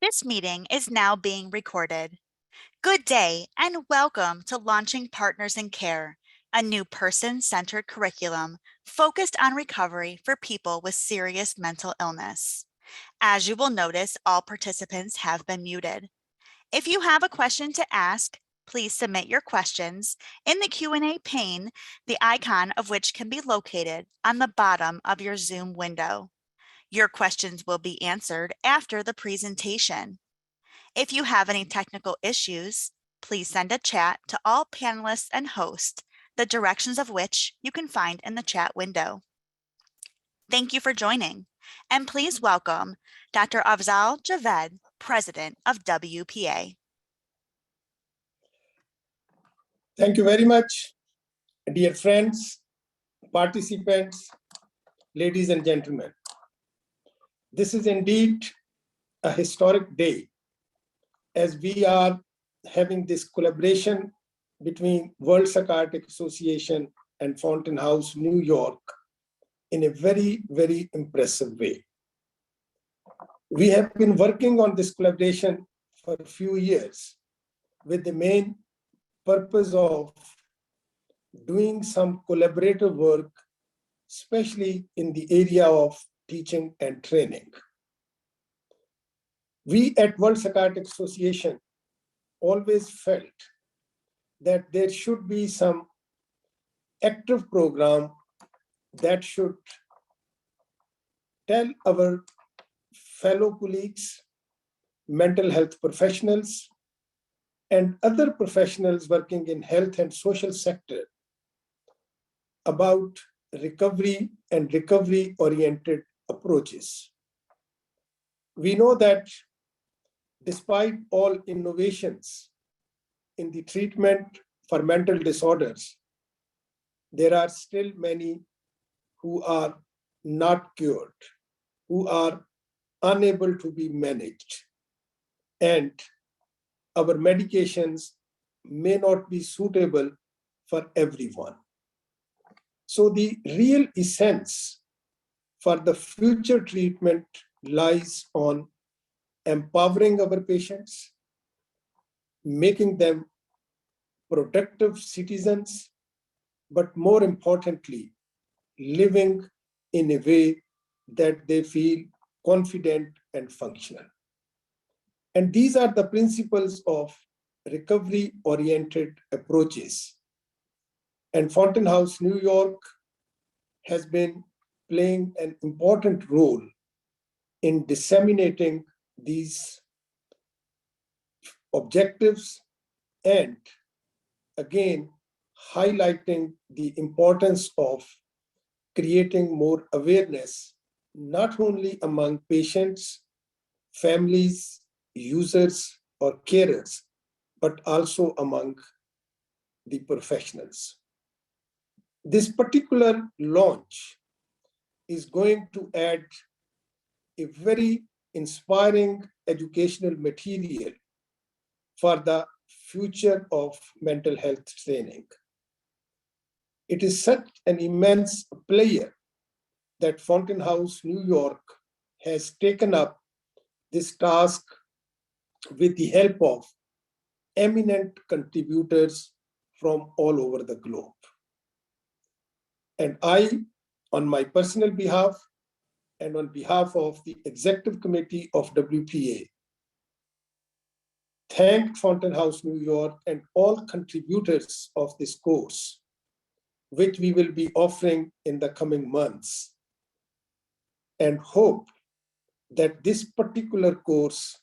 This meeting is now being recorded. Good day and welcome to Launching Partners in Care, a new person-centered curriculum focused on recovery for people with serious mental illness. As you will notice, all participants have been muted. If you have a question to ask, please submit your questions in the Q&A pane, the icon of which can be located on the bottom of your Zoom window. Your questions will be answered after the presentation. If you have any technical issues, please send a chat to all panelists and hosts, the directions of which you can find in the chat window. Thank you for joining, and please welcome Dr. Azal Javed, President of WPA. Thank you very much, dear friends, participants, ladies and gentlemen. This is indeed a historic day as we are having this collaboration between World Psychiatric Association and Fountain House, New York, in a very, very impressive way. We have been working on this collaboration for a few years with the main purpose of doing some collaborative work, especially in the area of teaching and training. We at World Psychiatric Association always felt that there should be some active program that should tell our fellow colleagues, mental health professionals, and other professionals working in health and social sector about recovery and recovery-oriented approaches. We know that despite all innovations in the treatment for mental disorders, there are still many who are not cured, who are unable to be managed, and our medications may not be suitable for everyone. So the real essence for the future treatment lies on empowering our patients, making them productive citizens, but more importantly, living in a way that they feel confident and functional. And these are the principles of recovery-oriented approaches. And Fountain House, New York has been playing an important role in disseminating these objectives and again, highlighting the importance of creating more awareness, not only among patients, families, users, or carers, but also among the professionals. This particular launch is going to add a very inspiring educational material for the future of mental health training. It is such an immense player that Fountain House, New York has taken up this task with the help of eminent contributors from all over the globe. And I, on my personal behalf and on behalf of the executive committee of WPA, thank Fountain House, New York and all contributors of this course, which we will be offering in the coming months, and hope that this particular course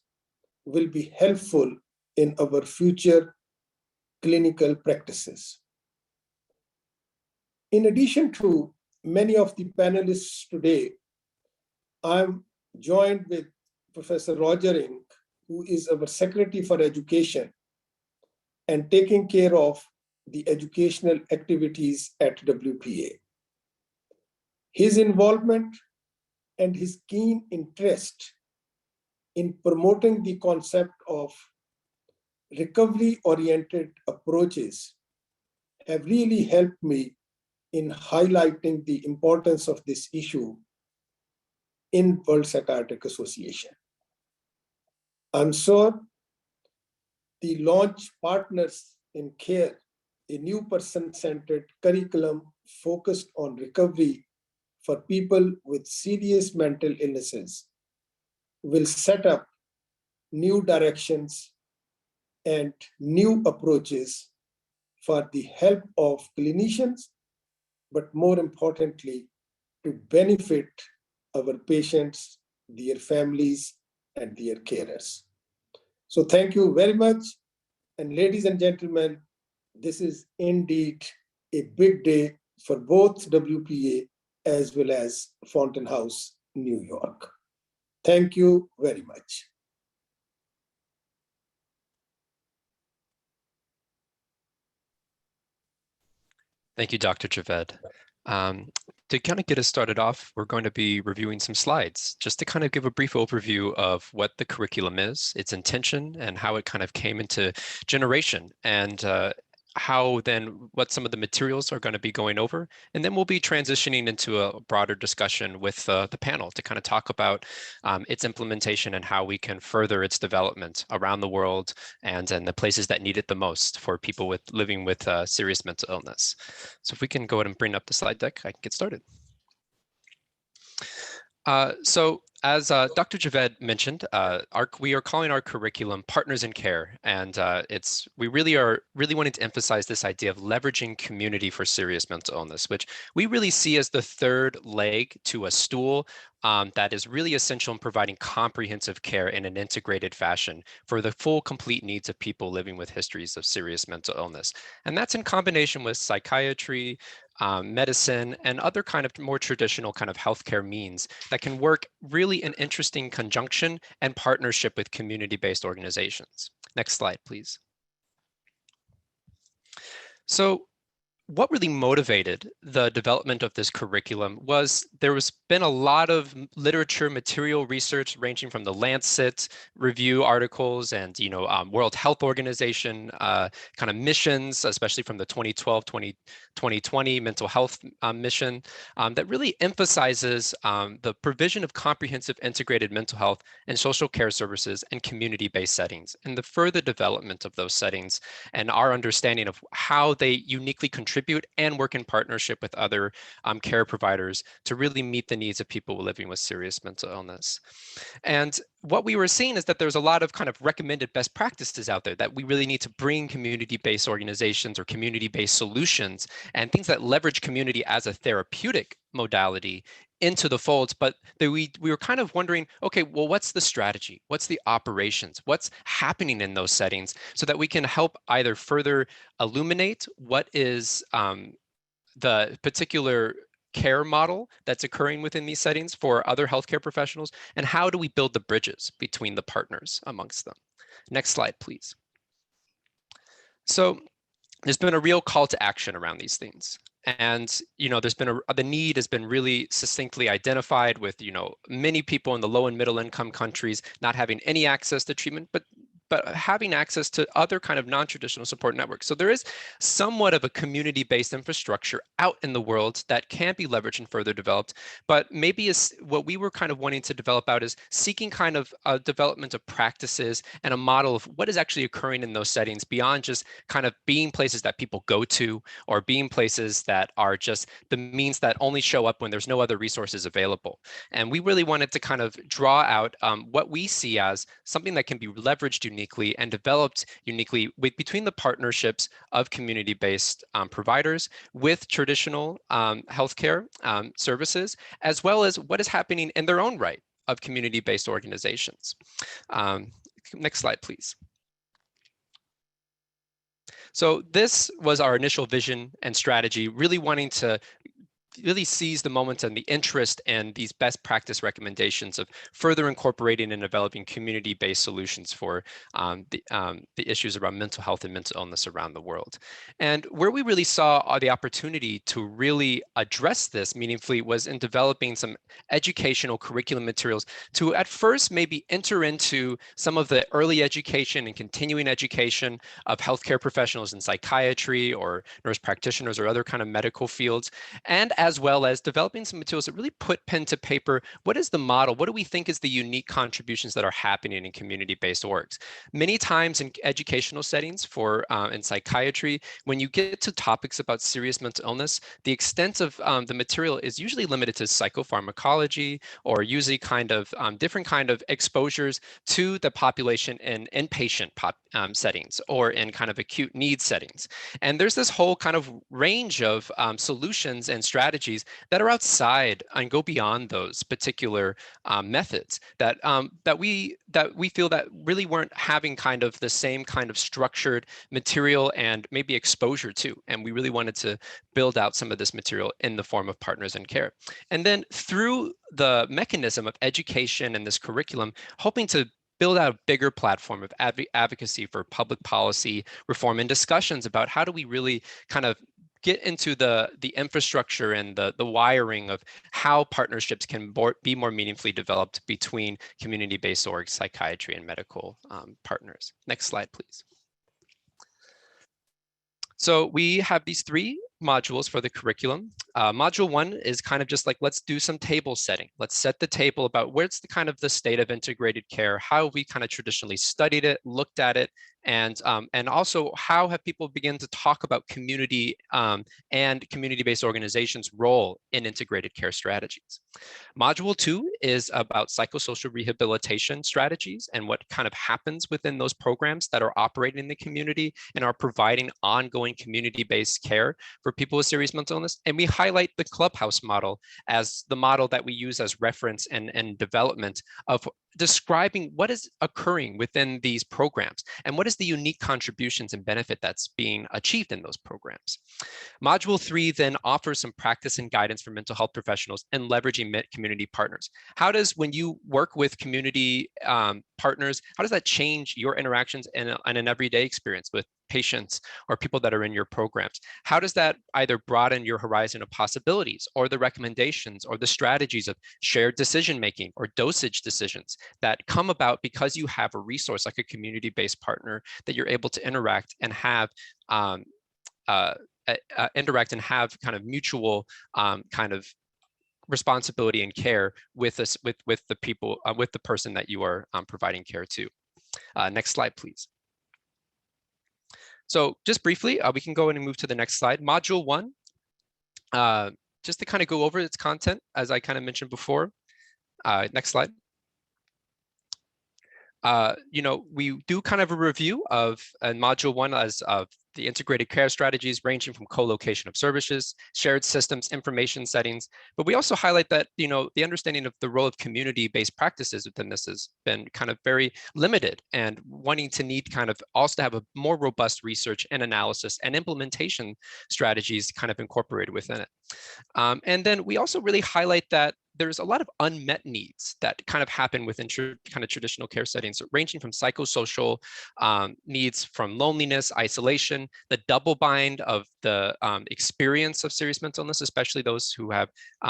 will be helpful in our future clinical practices. In addition to many of the panelists today, I'm joined with Professor Rogering, who is our Secretary for Education and taking care of the educational activities at WPA. His involvement and his keen interest in promoting the concept of recovery-oriented approaches have really helped me in highlighting the importance of this issue in World Psychiatric Association. I'm sure the launch Partners in Care, a new person-centered curriculum focused on recovery for people with serious mental illnesses, will set up new directions and new approaches for the help of clinicians, but more importantly, to benefit our patients, their families, and their carers. So thank you very much. And ladies and gentlemen, this is indeed a big day for both WPA as well as Fountain House, New York. Thank you very much. Thank you, Dr. Javed. To kind of get us started off, we're going to be reviewing some slides just to kind of give a brief overview of what the curriculum is, its intention, and how it kind of came into generation, and how then what some of the materials are going to be going over. And then we'll be transitioning into a broader discussion with the panel to kind of talk about its implementation and how we can further its development around the world and the places that need it the most for people living with serious mental illness. So if we can go ahead and bring up the slide deck, I can get started. So as Dr. Javed mentioned, we are calling our curriculum Partners in Care, and we really wanting to emphasize this idea of leveraging community for serious mental illness, which we really see as the third leg to a stool that is really essential in providing comprehensive care in an integrated fashion for the full, complete needs of people living with histories of serious mental illness. And that's in combination with psychiatry, medicine, and other kind of more traditional kind of healthcare means that can work really in interesting conjunction and partnership with community-based organizations. Next slide, please. So what really motivated the development of this curriculum was there's been a lot of literature, material research ranging from the Lancet review articles and World Health Organization kind of missions, especially from the 2012-2020 mental health mission that really emphasizes the provision of comprehensive integrated mental health and social care services in community-based settings, and the further development of those settings and our understanding of how they uniquely contribute and work in partnership with other care providers to really meet the needs of people living with serious mental illness. And what we were seeing is that there's a lot of kind of recommended best practices out there that we really need to bring community-based organizations or community-based solutions and things that leverage community as a therapeutic modality into the folds, but we were kind of wondering, okay, well, what's the strategy? What's the operations? What's happening in those settings so that we can help either further illuminate what is the particular care model that's occurring within these settings for other healthcare professionals, and how do we build the bridges between the partners amongst them? Next slide, please. So there's been a real call to action around these things. And there's been the need has been really succinctly identified with many people in the low and middle income countries not having any access to treatment, but having access to other kind of non-traditional support networks. So there is somewhat of a community-based infrastructure out in the world that can be leveraged and further developed, but maybe what we were kind of wanting to develop out is seeking kind of a development of practices and a model of what is actually occurring in those settings beyond just kind of being places that people go to or being places that are just the means that only show up when there's no other resources available. And we really wanted to kind of draw out what we see as something that can be leveraged uniquely and developed uniquely between the partnerships of community-based providers with traditional healthcare services, as well as what is happening in their own right of community-based organizations. Next slide, please. So this was our initial vision and strategy, really wanting to really seize the moment and the interest in these best practice recommendations of further incorporating and developing community-based solutions for the issues around mental health and mental illness around the world. And where we really saw the opportunity to really address this meaningfully was in developing some educational curriculum materials to at first maybe enter into some of the early education and continuing education of healthcare professionals in psychiatry or nurse practitioners or other kind of medical fields, and as well as developing some materials that really put pen to paper. What is the model? What do we think is the unique contributions that are happening in community-based orgs? Many times in educational settings in psychiatry, when you get to topics about serious mental illness, the extent of the material is usually limited to psychopharmacology or usually different kind of exposures to the population in inpatient settings or in kind of acute needs settings. And there's this whole kind of range of solutions and strategies that are outside and go beyond those particular methods that we feel that really weren't having kind of the same kind of structured material and maybe exposure to. And we really wanted to build out some of this material in the form of partners in care. And then through the mechanism of education and this curriculum, hoping to build out a bigger platform of advocacy for public policy reform and discussions about how do we really kind of get into the infrastructure and the wiring of how partnerships can be more meaningfully developed between community-based orgs, psychiatry, and medical partners. Next slide, please. So we have these 3 modules for the curriculum. Module 1 is kind of just like, let's do some table setting. Let's set the table about where's the kind of the state of integrated care, how we kind of traditionally studied it, looked at it, and also how have people begun to talk about community and community-based organizations' role in integrated care strategies. Module 2 is about psychosocial rehabilitation strategies and what kind of happens within those programs that are operating in the community and are providing ongoing community-based care for people with serious mental illness. And we highlight the Clubhouse model as the model that we use as reference and development of describing what is occurring within these programs and what is the unique contributions and benefit that's being achieved in those programs. Module 3 then offers some practice and guidance for mental health professionals and leveraging community partners. How does, when you work with community partners, how does that change your interactions in an everyday experience with patients or people that are in your programs? How does that either broaden your horizon of possibilities or the recommendations or the strategies of shared decision-making or dosage decisions that come about because you have a resource like a community-based partner that you're able to interact and have kind of mutual kind of responsibility and care with us, with the people, with the person that you are providing care to. Next slide, please. So just briefly, we can go in and move to the next slide. Module 1, just to kind of go over its content, as I kind of mentioned before. Next slide. We do kind of a review of Module 1 as of the integrated care strategies ranging from co-location of services, shared systems, information settings. But we also highlight that, the understanding of the role of community-based practices within this has been kind of very limited and wanting to need kind of also to have a more robust research and analysis and implementation strategies kind of incorporated within it. And then we also really highlight that there's a lot of unmet needs that kind of happen within kind of traditional care settings, ranging from psychosocial needs, from loneliness, isolation, the double bind of the experience of serious mental illness, especially those who have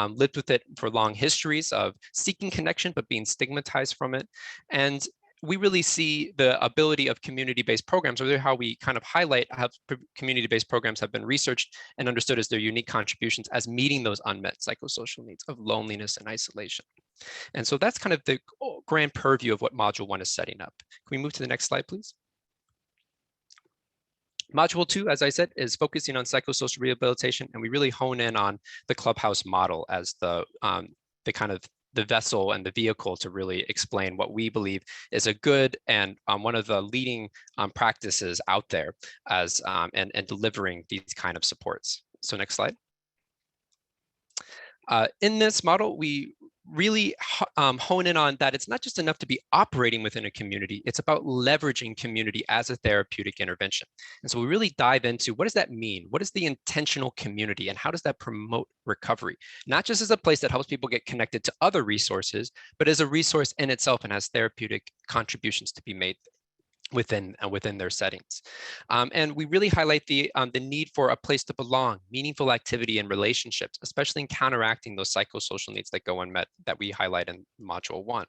lived with it for long histories of seeking connection, but being stigmatized from it. And we really see the ability of community-based programs, or how we kind of highlight how community-based programs have been researched and understood as their unique contributions as meeting those unmet psychosocial needs of loneliness and isolation. And so that's kind of the grand purview of what Module 1 is setting up. Can we move to the next slide, please? Module 2, as I said, is focusing on psychosocial rehabilitation, and we really hone in on the Clubhouse model as the kind of the vessel and the vehicle to really explain what we believe is a good and one of the leading practices out there as and delivering these kind of supports. So next slide. In this model, we really hone in on that it's not just enough to be operating within a community, it's about leveraging community as a therapeutic intervention. And so we really dive into what does that mean? What is the intentional community and how does that promote recovery? Not just as a place that helps people get connected to other resources, but as a resource in itself and has therapeutic contributions to be made within their settings. And we really highlight the need for a place to belong, meaningful activity and relationships, especially in counteracting those psychosocial needs that go unmet that we highlight in Module 1.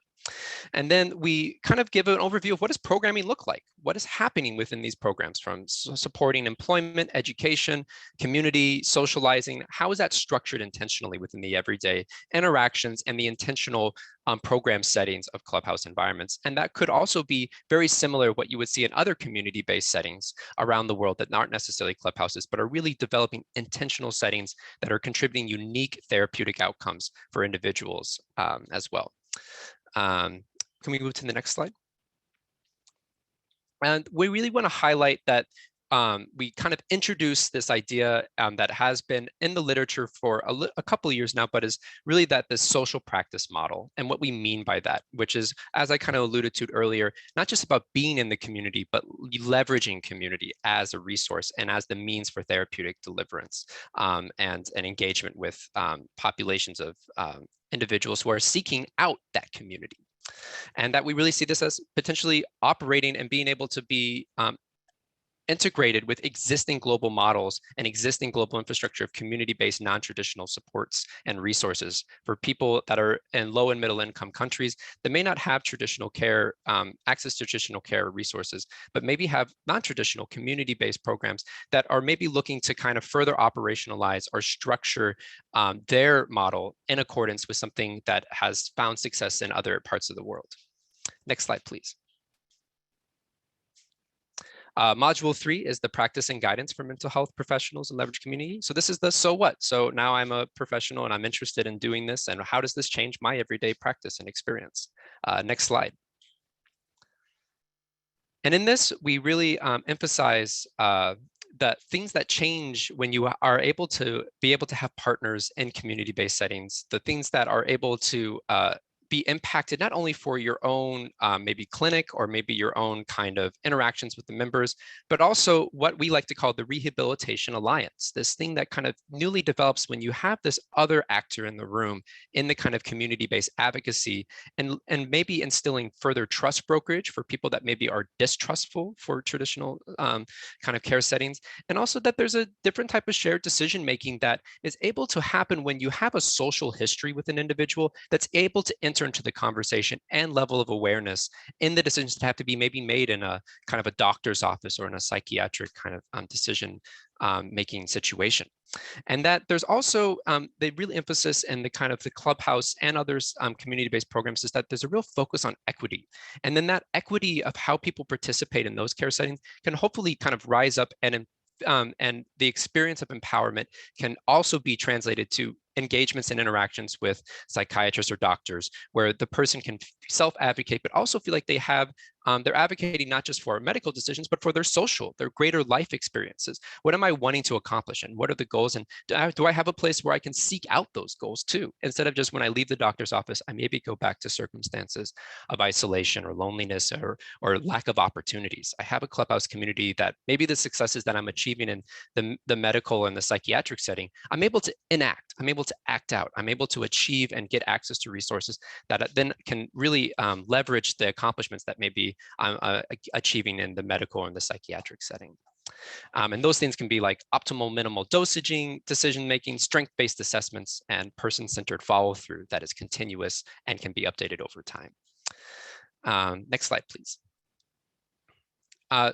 And then we kind of give an overview of what does programming look like? What is happening within these programs, from supporting employment, education, community, socializing? How is that structured intentionally within the everyday interactions and the intentional program settings of Clubhouse environments? And that could also be very similar to what you would see in other community-based settings around the world that aren't necessarily Clubhouses, but are really developing intentional settings that are contributing unique therapeutic outcomes for individuals as well. Can we move to the next slide? And we really want to highlight that we kind of introduce this idea that has been in the literature for a couple of years now, but is really that this social practice model, and what we mean by that, which is, as I kind of alluded to earlier, not just about being in the community, but leveraging community as a resource and as the means for therapeutic deliverance and engagement with populations of individuals who are seeking out that community. And that we really see this as potentially operating and being able to be integrated with existing global models and existing global infrastructure of community-based non-traditional supports and resources for people that are in low and middle income countries that may not have traditional care, access to traditional care resources, but maybe have non-traditional community-based programs that are maybe looking to kind of further operationalize or structure their model in accordance with something that has found success in other parts of the world. Next slide, please. Module 3 is the practice and guidance for mental health professionals and leverage community. So this is the so what. So now I'm a professional and I'm interested in doing this, and how does this change my everyday practice and experience? Next slide. And in this, we really emphasize the things that change when you are able to have partners in community-based settings, the things that are able to be impacted not only for your own maybe clinic or maybe your own kind of interactions with the members, but also what we like to call the rehabilitation alliance, this thing that kind of newly develops when you have this other actor in the room in the kind of community-based advocacy, and maybe instilling further trust brokerage for people that maybe are distrustful for traditional kind of care settings. And also that there's a different type of shared decision-making that is able to happen when you have a social history with an individual that's able to enter into the conversation and level of awareness in the decisions that have to be maybe made in a kind of a doctor's office or in a psychiatric kind of decision making situation. And that there's also the real emphasis in the kind of the Clubhouse and others community-based programs is that there's a real focus on equity. And then that equity of how people participate in those care settings can hopefully kind of rise up, and the experience of empowerment can also be translated to engagements and interactions with psychiatrists or doctors, where the person can self-advocate, but also feel like they have, they're advocating not just for medical decisions, but for their social, their greater life experiences. What am I wanting to accomplish, and what are the goals? And do I have a place where I can seek out those goals too? Instead of just when I leave the doctor's office, I maybe go back to circumstances of isolation or loneliness or lack of opportunities. I have a Clubhouse community that maybe the successes that I'm achieving in the medical and the psychiatric setting, I'm able to enact, I'm able to act out, I'm able to achieve and get access to resources that then can really leverage the accomplishments that maybe I'm achieving in the medical and the psychiatric setting. And those things can be like optimal minimal dosaging, decision-making, strength-based assessments, and person-centered follow-through that is continuous and can be updated over time. Next slide, please.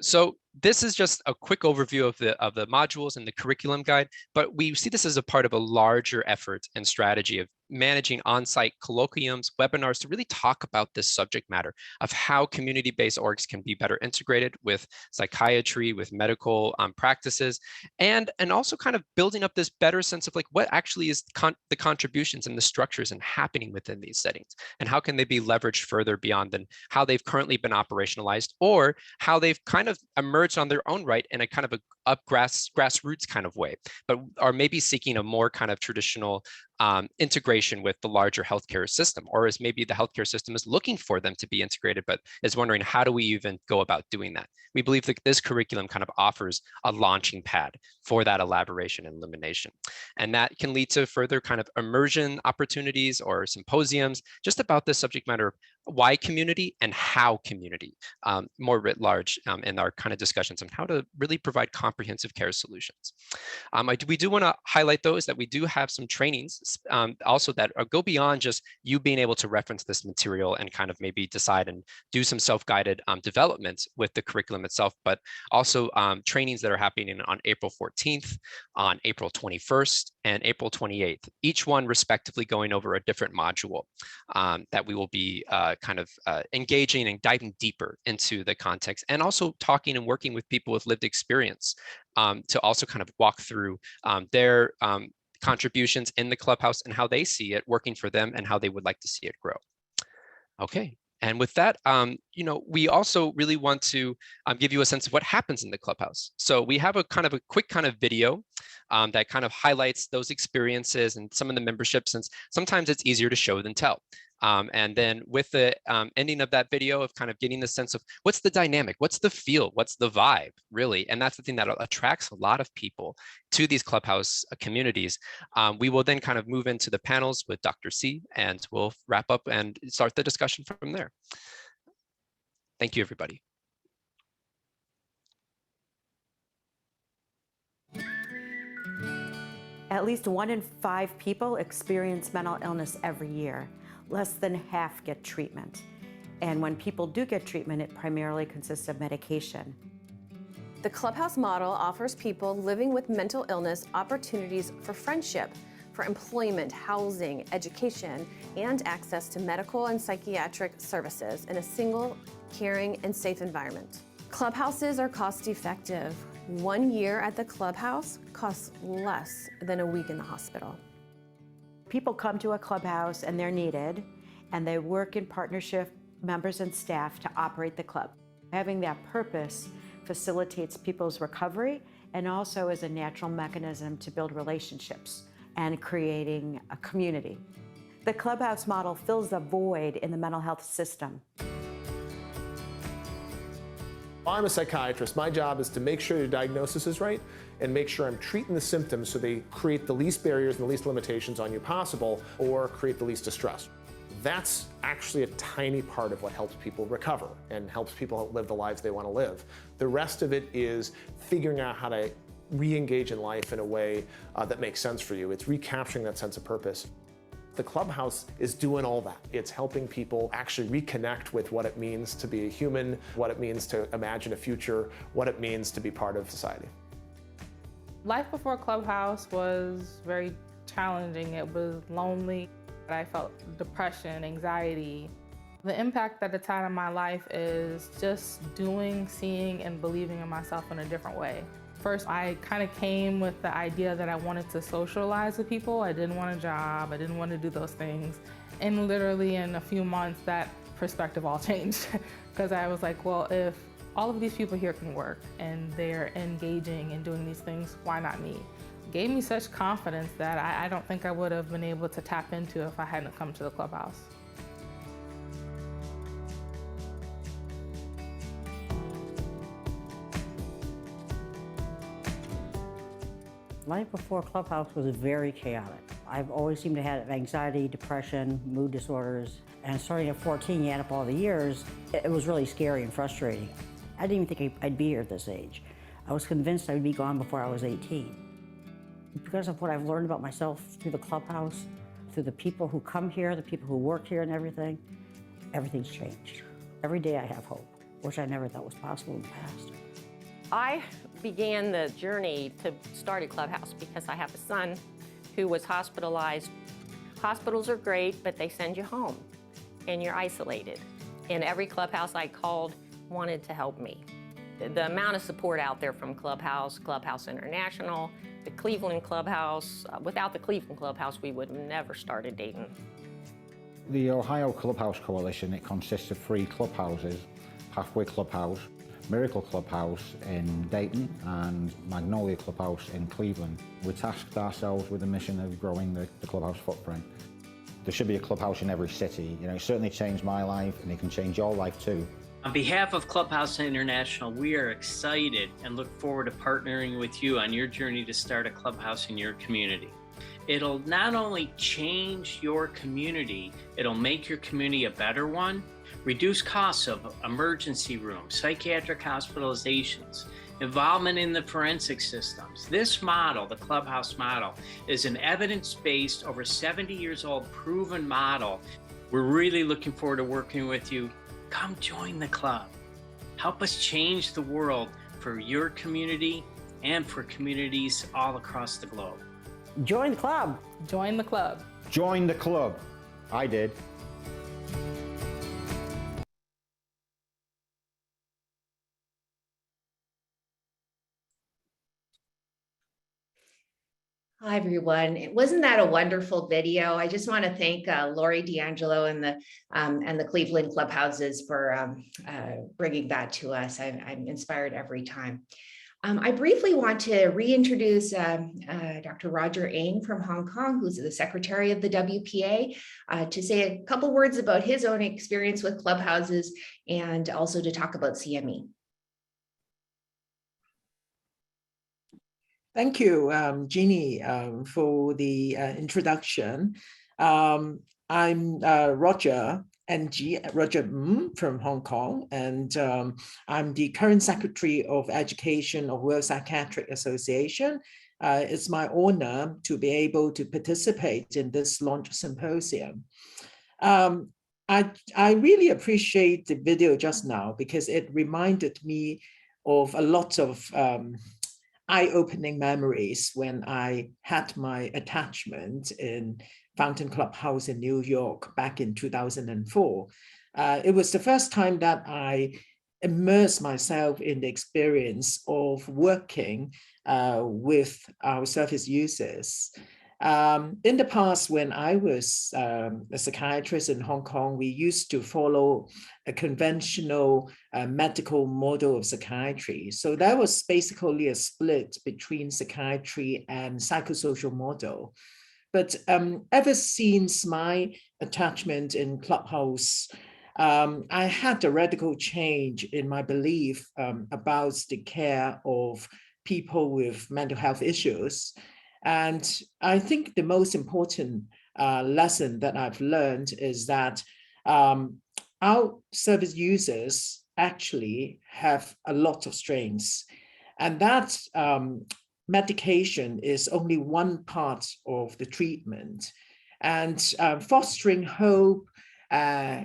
So this is just a quick overview of the modules and the curriculum guide, but we see this as a part of a larger effort and strategy of managing on-site colloquiums, webinars to really talk about this subject matter of how community-based orgs can be better integrated with psychiatry, with medical practices, and also kind of building up this better sense of like what actually is the contributions and the structures and happening within these settings, and how can they be leveraged further beyond than how they've currently been operationalized, or how they've kind of emerged on their own right in a kind of a grassroots kind of way, but are maybe seeking a more kind of traditional integration with the larger healthcare system, or as maybe the healthcare system is looking for them to be integrated, but is wondering how do we even go about doing that. We believe that this curriculum kind of offers a launching pad for that elaboration and illumination. And that can lead to further kind of immersion opportunities or symposiums just about this subject matter of why community and how community, more writ large in our kind of discussions on how to really provide comprehensive care solutions. We do want to highlight those that we do have some trainings also that go beyond just you being able to reference this material and kind of maybe decide and do some self-guided developments with the curriculum itself, but also trainings that are happening on April 14th, on April 21st, and April 28th, each one respectively going over a different module that we will be engaging and diving deeper into the context, and also talking and working with people with lived experience to also kind of walk through their contributions in the Clubhouse and how they see it working for them and how they would like to see it grow. Okay. And with that, we also really want to give you a sense of what happens in the Clubhouse. So we have a quick video that kind of highlights those experiences and some of the memberships, and sometimes it's easier to show than tell. And then with the ending of that video of kind of getting the sense of what's the dynamic, what's the feel, what's the vibe, really. And that's the thing that attracts a lot of people to these Clubhouse communities. We will then kind of move into the panels with Dr. C, and we'll wrap up and start the discussion from there. Thank you, everybody. At least 1 in 5 people experience mental illness every year. Less than half get treatment. And when people do get treatment, it primarily consists of medication. The Clubhouse Model offers people living with mental illness opportunities for friendship, for employment, housing, education, and access to medical and psychiatric services in a single, caring, and safe environment. Clubhouses are cost-effective. 1 year at the Clubhouse costs less than a week in the hospital. People come to a clubhouse and they're needed, and they work in partnership, members and staff, to operate the club. Having that purpose facilitates people's recovery and also is a natural mechanism to build relationships and creating a community. The Clubhouse model fills the void in the mental health system. I'm a psychiatrist. My job is to make sure your diagnosis is right and make sure I'm treating the symptoms so they create the least barriers and the least limitations on you possible, or create the least distress. That's actually a tiny part of what helps people recover and helps people live the lives they want to live. The rest of it is figuring out how to re-engage in life in a way that makes sense for you. It's recapturing that sense of purpose. The Clubhouse is doing all that. It's helping people actually reconnect with what it means to be a human, what it means to imagine a future, what it means to be part of society. Life before Clubhouse was very challenging. It was lonely. I felt depression, anxiety. The impact that it's had on my life is just doing, seeing, and believing in myself in a different way. First, I kind of came with the idea that I wanted to socialize with people. I didn't want a job. I didn't want to do those things. And literally in a few months, that perspective all changed. Because I was like, well, if all of these people here can work and they're engaging and doing these things, why not me? It gave me such confidence that I don't think I would have been able to tap into if I hadn't come to the Clubhouse. Life before Clubhouse was very chaotic. I've always seemed to have anxiety, depression, mood disorders, and starting at 14, you add up all the years, it was really scary and frustrating. I didn't even think I'd be here at this age. I was convinced I'd be gone before I was 18. Because of what I've learned about myself through the Clubhouse, through the people who come here, the people who work here and everything, everything's changed. Every day I have hope, which I never thought was possible in the past. I began the journey to start a Clubhouse because I have a son who was hospitalized. Hospitals are great, but they send you home and you're isolated. And every Clubhouse I called wanted to help me. The amount of support out there from Clubhouse, Clubhouse International, the Cleveland Clubhouse. Without the Cleveland Clubhouse, we would have never started Dayton. The Ohio Clubhouse Coalition, it consists of 3 clubhouses: Pathway Clubhouse, Miracle Clubhouse in Dayton, and Magnolia Clubhouse in Cleveland. We tasked ourselves with the mission of growing the Clubhouse footprint. There should be a Clubhouse in every city. You know, it certainly changed my life, and it can change your life too. On behalf of Clubhouse International, we are excited and look forward to partnering with you on your journey to start a clubhouse in your community. It'll not only change your community, it'll make your community a better one, reduced costs of emergency rooms, psychiatric hospitalizations, involvement in the forensic systems. This model, the Clubhouse model, is an evidence-based, over 70 years old, proven model. We're really looking forward to working with you. Come join the club. Help us change the world for your community and for communities all across the globe. Join the club. Join the club. Join the club. I did. Hi, everyone. Wasn't that a wonderful video? I just want to thank Lori D'Angelo and the Cleveland Clubhouses for bringing that to us. I'm inspired every time. I briefly want to reintroduce Dr. Roger Ng from Hong Kong, who's the secretary of the WPA, to say a couple words about his own experience with Clubhouses and also to talk about CME. Thank you, Jeannie, for the introduction. I'm Roger Ng from Hong Kong, and I'm the current Secretary of Education of World Psychiatric Association. It's my honor to be able to participate in this launch symposium. I really appreciate the video just now because it reminded me of a lot of eye-opening memories when I had my attachment in Fountain Clubhouse in New York back in 2004. It was the first time that I immersed myself in the experience of working with our service users. In the past, when I was a psychiatrist in Hong Kong, we used to follow a conventional medical model of psychiatry. So that was basically a split between psychiatry and psychosocial model. But ever since my attachment in Clubhouse, I had a radical change in my belief about the care of people with mental health issues. And I think the most important lesson that I've learned is that our service users actually have a lot of strengths, and that medication is only one part of the treatment. And fostering hope,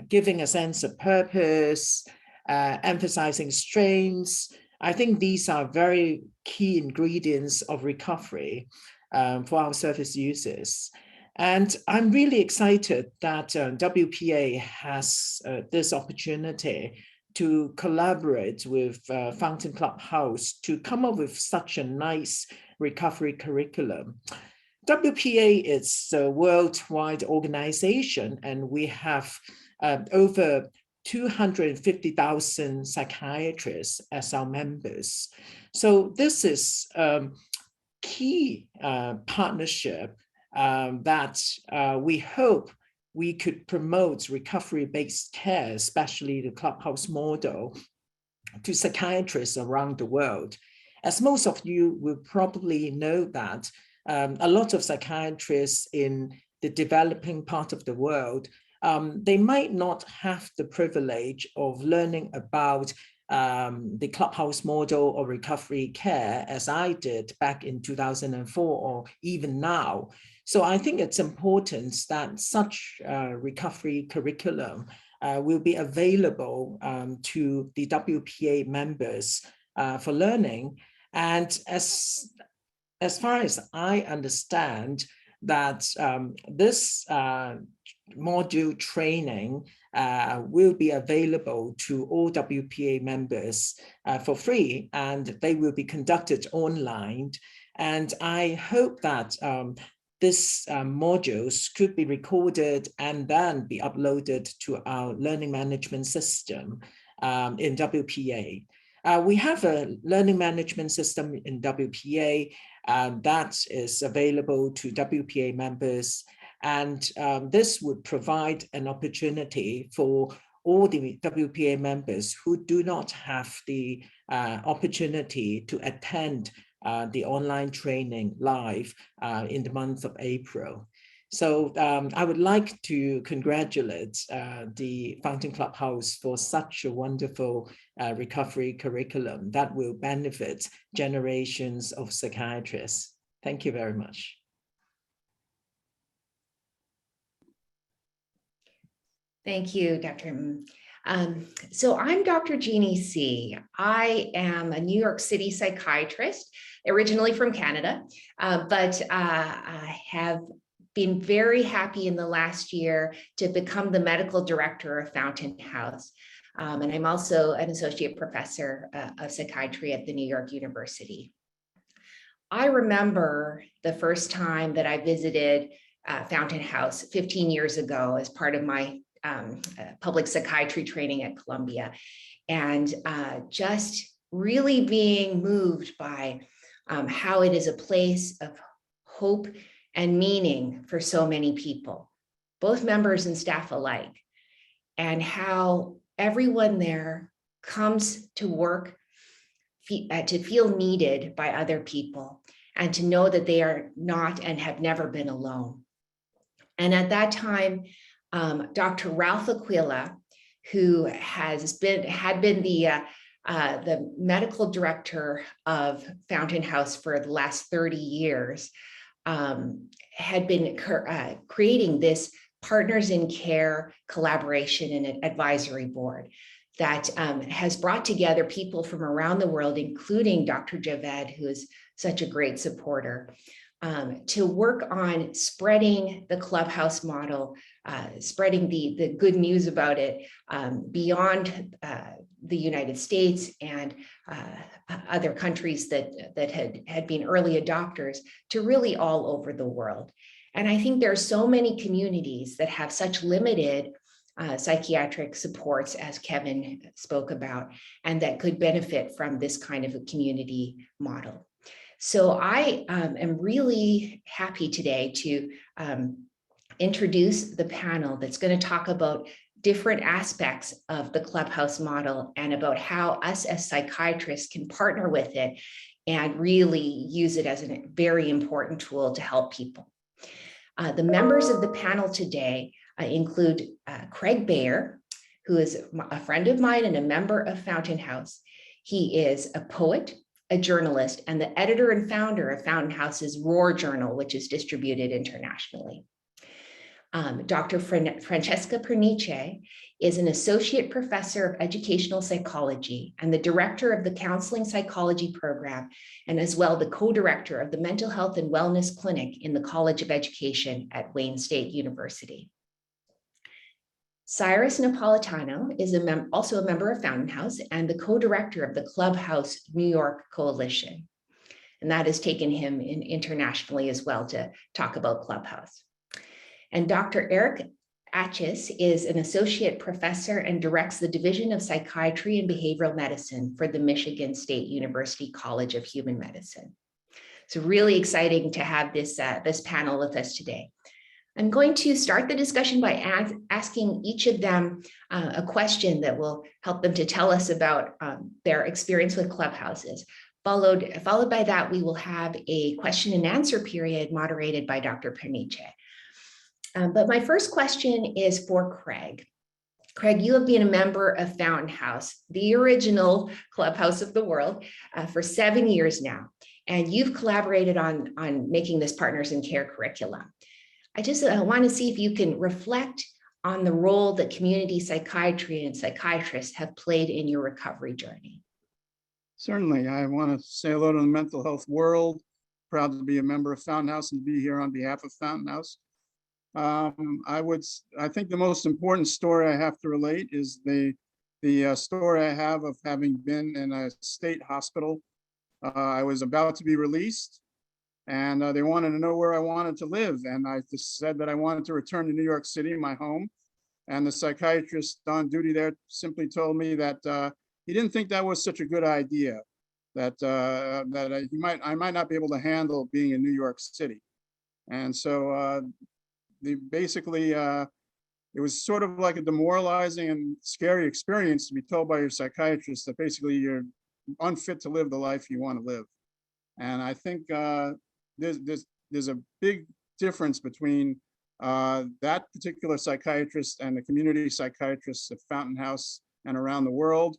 giving a sense of purpose, emphasizing strengths, I think these are very key ingredients of recovery for our service users. And I'm really excited that WPA has this opportunity to collaborate with Fountain Clubhouse to come up with such a nice recovery curriculum. WPA is a worldwide organization, and we have over 250,000 psychiatrists as our members. So this is key partnership that we hope we could promote recovery-based care, especially the Clubhouse model, to psychiatrists around the world. As most of you will probably know that a lot of psychiatrists in the developing part of the world, they might not have the privilege of learning about the Clubhouse model or recovery care as I did back in 2004 or even now. So I think it's important that such recovery curriculum will be available to the WPA members for learning. And as far as I understand, that this module training will be available to all WPA members for free, and they will be conducted online. And I hope that these modules could be recorded and then be uploaded to our learning management system in WPA. We have a learning management system in WPA that is available to WPA members. And this would provide an opportunity for all the WPA members who do not have the opportunity to attend the online training live in the month of April. So I would like to congratulate the Fountain Clubhouse for such a wonderful recovery curriculum that will benefit generations of psychiatrists. Thank you very much. Thank you, Dr. So I'm Dr. Jeannie C. I am a New York City psychiatrist, originally from Canada, but I have been very happy in the last year to become the medical director of Fountain House. And I'm also an associate professor of psychiatry at the New York University. I remember the first time that I visited Fountain House 15 years ago as part of my public psychiatry training at Columbia, and just really being moved by how it is a place of hope and meaning for so many people, both members and staff alike, and how everyone there comes to work to feel needed by other people and to know that they are not and have never been alone. And at that time, Dr. Ralph Aquila, who had been the medical director of Fountain House for the last 30 years, had been creating this Partners in Care collaboration and advisory board that has brought together people from around the world, including Dr. Javed, who is such a great supporter, to work on spreading the Clubhouse model, spreading the good news about it beyond the United States and other countries that had been early adopters to really all over the world. And I think there are so many communities that have such limited psychiatric supports, as Kevin spoke about, and that could benefit from this kind of a community model. So I am really happy today to introduce the panel that's going to talk about different aspects of the Clubhouse model and about how us as psychiatrists can partner with it and really use it as a very important tool to help people. The members of the panel today include Craig Bayer, who is a friend of mine and a member of Fountain House. He is a poet, a journalist, and the editor and founder of Fountain House's Roar Journal, which is distributed internationally. Dr. Francesca Pernice is an associate professor of educational psychology and the director of the counseling psychology program, and as well the co-director of the mental health and wellness clinic in the College of Education at Wayne State University. Cyrus Napolitano is also a member of Fountain House and the co-director of the Clubhouse New York Coalition. And that has taken him internationally as well to talk about Clubhouse. And Dr. Eric Atchis is an associate professor and directs the Division of Psychiatry and Behavioral Medicine for the Michigan State University College of Human Medicine. So really exciting to have this panel with us today. I'm going to start the discussion by asking each of them a question that will help them to tell us about their experience with clubhouses. Followed by that, we will have a question and answer period moderated by Dr. Pernice. But my first question is for Craig. Craig, you have been a member of Fountain House, the original clubhouse of the world, for 7 years now, and you've collaborated on making this Partners in Care curriculum. I just want to see if you can reflect on the role that community psychiatry and psychiatrists have played in your recovery journey. Certainly. I want to say hello to the mental health world. Proud to be a member of Fountain House and to be here on behalf of Fountain House. I think the most important story I have to relate is the story I have of having been in a state hospital. I was about to be released, and they wanted to know where I wanted to live. And I just said that I wanted to return to New York City, my home. And the psychiatrist on duty there simply told me that he didn't think that was such a good idea, that I might not be able to handle being in New York City. And so basically, it was sort of like a demoralizing and scary experience to be told by your psychiatrist that basically you're unfit to live the life you want to live. And I think there's a big difference between That particular psychiatrist and the community psychiatrists at Fountain House and around the world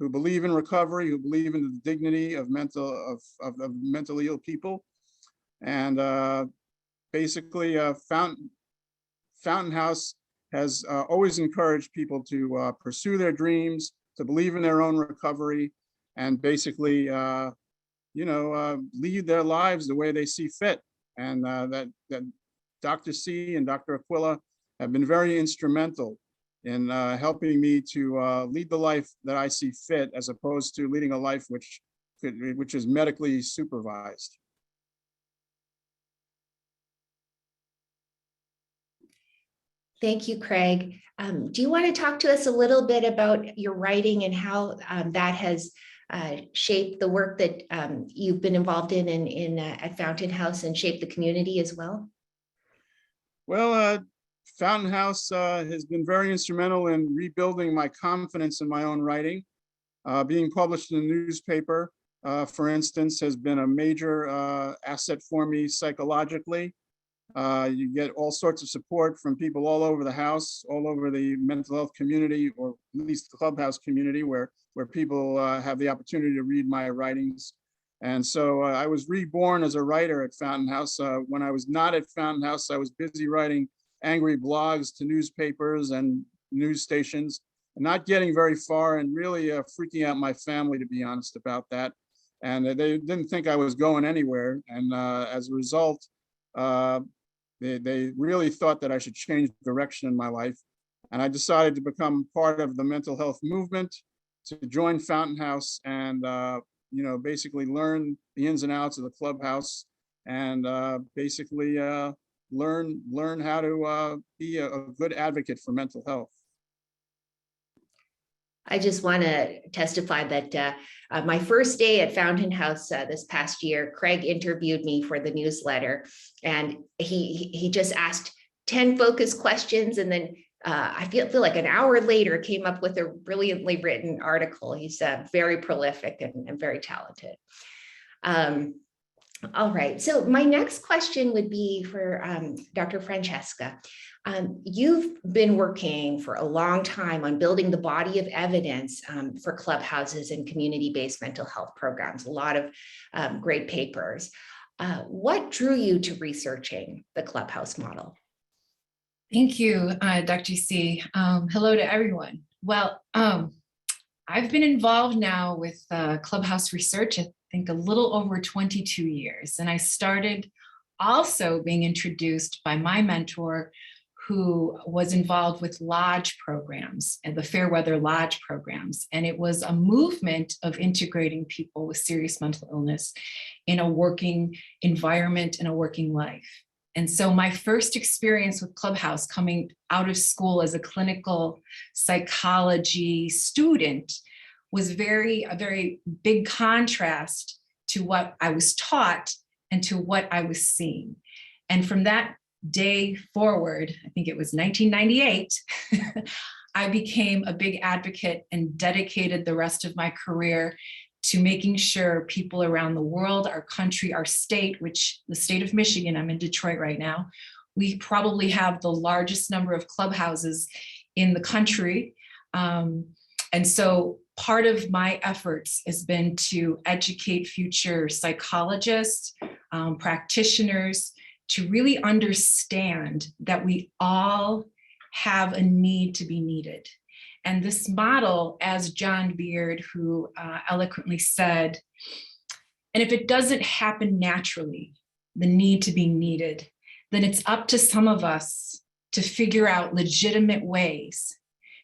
who believe in recovery, who believe in the dignity of mentally ill people. And basically, Fountain House has always encouraged people to pursue their dreams, to believe in their own recovery, and basically, lead their lives the way they see fit. And that Dr. C and Dr. Aquila have been very instrumental in helping me to lead the life that I see fit, as opposed to leading a life which is medically supervised. Thank you, Craig. Do you want to talk to us a little bit about your writing and how that has shaped the work that you've been involved in at Fountain House and shaped the community as well? Well, Fountain House has been very instrumental in rebuilding my confidence in my own writing. Being published in a newspaper, for instance, has been a major asset for me psychologically. You get all sorts of support from people all over the house, all over the mental health community, or at least the Clubhouse community, where people have the opportunity to read my writings. And so I was reborn as a writer at Fountain House. When I was not at Fountain House, I was busy writing angry blogs to newspapers and news stations, not getting very far, and really freaking out my family, to be honest about that. And they didn't think I was going anywhere. And as a result, they really thought that I should change direction in my life. And I decided to become part of the mental health movement, to join Fountain House and basically learn the ins and outs of the Clubhouse, and basically learn how to be a good advocate for mental health. I just want to testify that my first day at Fountain House this past year, Craig interviewed me for the newsletter, and he just asked 10 focus questions, and then I feel like an hour later came up with a brilliantly written article. He's very prolific and very talented. All right, so my next question would be for Dr. Francesca. You've been working for a long time on building the body of evidence for clubhouses and community-based mental health programs, a lot of great papers. What drew you to researching the Clubhouse model? Thank you, Dr. C. Hello to everyone. Well, I've been involved now with Clubhouse research, I think a little over 22 years. And I started also being introduced by my mentor, who was involved with lodge programs and the Fairweather Lodge programs. And it was a movement of integrating people with serious mental illness in a working environment and a working life. And so my first experience with Clubhouse, coming out of school as a clinical psychology student, was a very big contrast to what I was taught and to what I was seeing. And from that day forward, I think it was 1998, I became a big advocate and dedicated the rest of my career to making sure people around the world, our country, our state, which the state of Michigan, I'm in Detroit right now, we probably have the largest number of clubhouses in the country. And so part of my efforts has been to educate future psychologists, practitioners, to really understand that we all have a need to be needed. And this model, as John Beard, who eloquently said, and if it doesn't happen naturally, the need to be needed, then it's up to some of us to figure out legitimate ways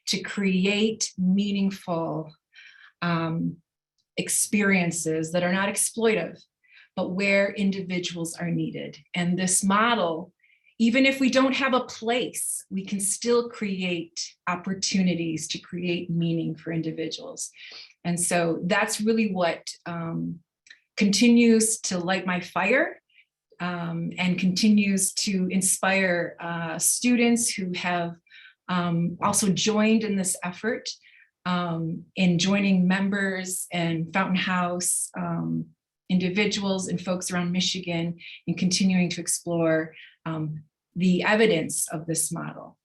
to create meaningful experiences that are not exploitive, but where individuals are needed. And this model, even if we don't have a place, we can still create opportunities to create meaning for individuals. And so that's really what continues to light my fire and continues to inspire students who have also joined in this effort in joining members and Fountain House, individuals and folks around Michigan, and continuing to explore the evidence of this model.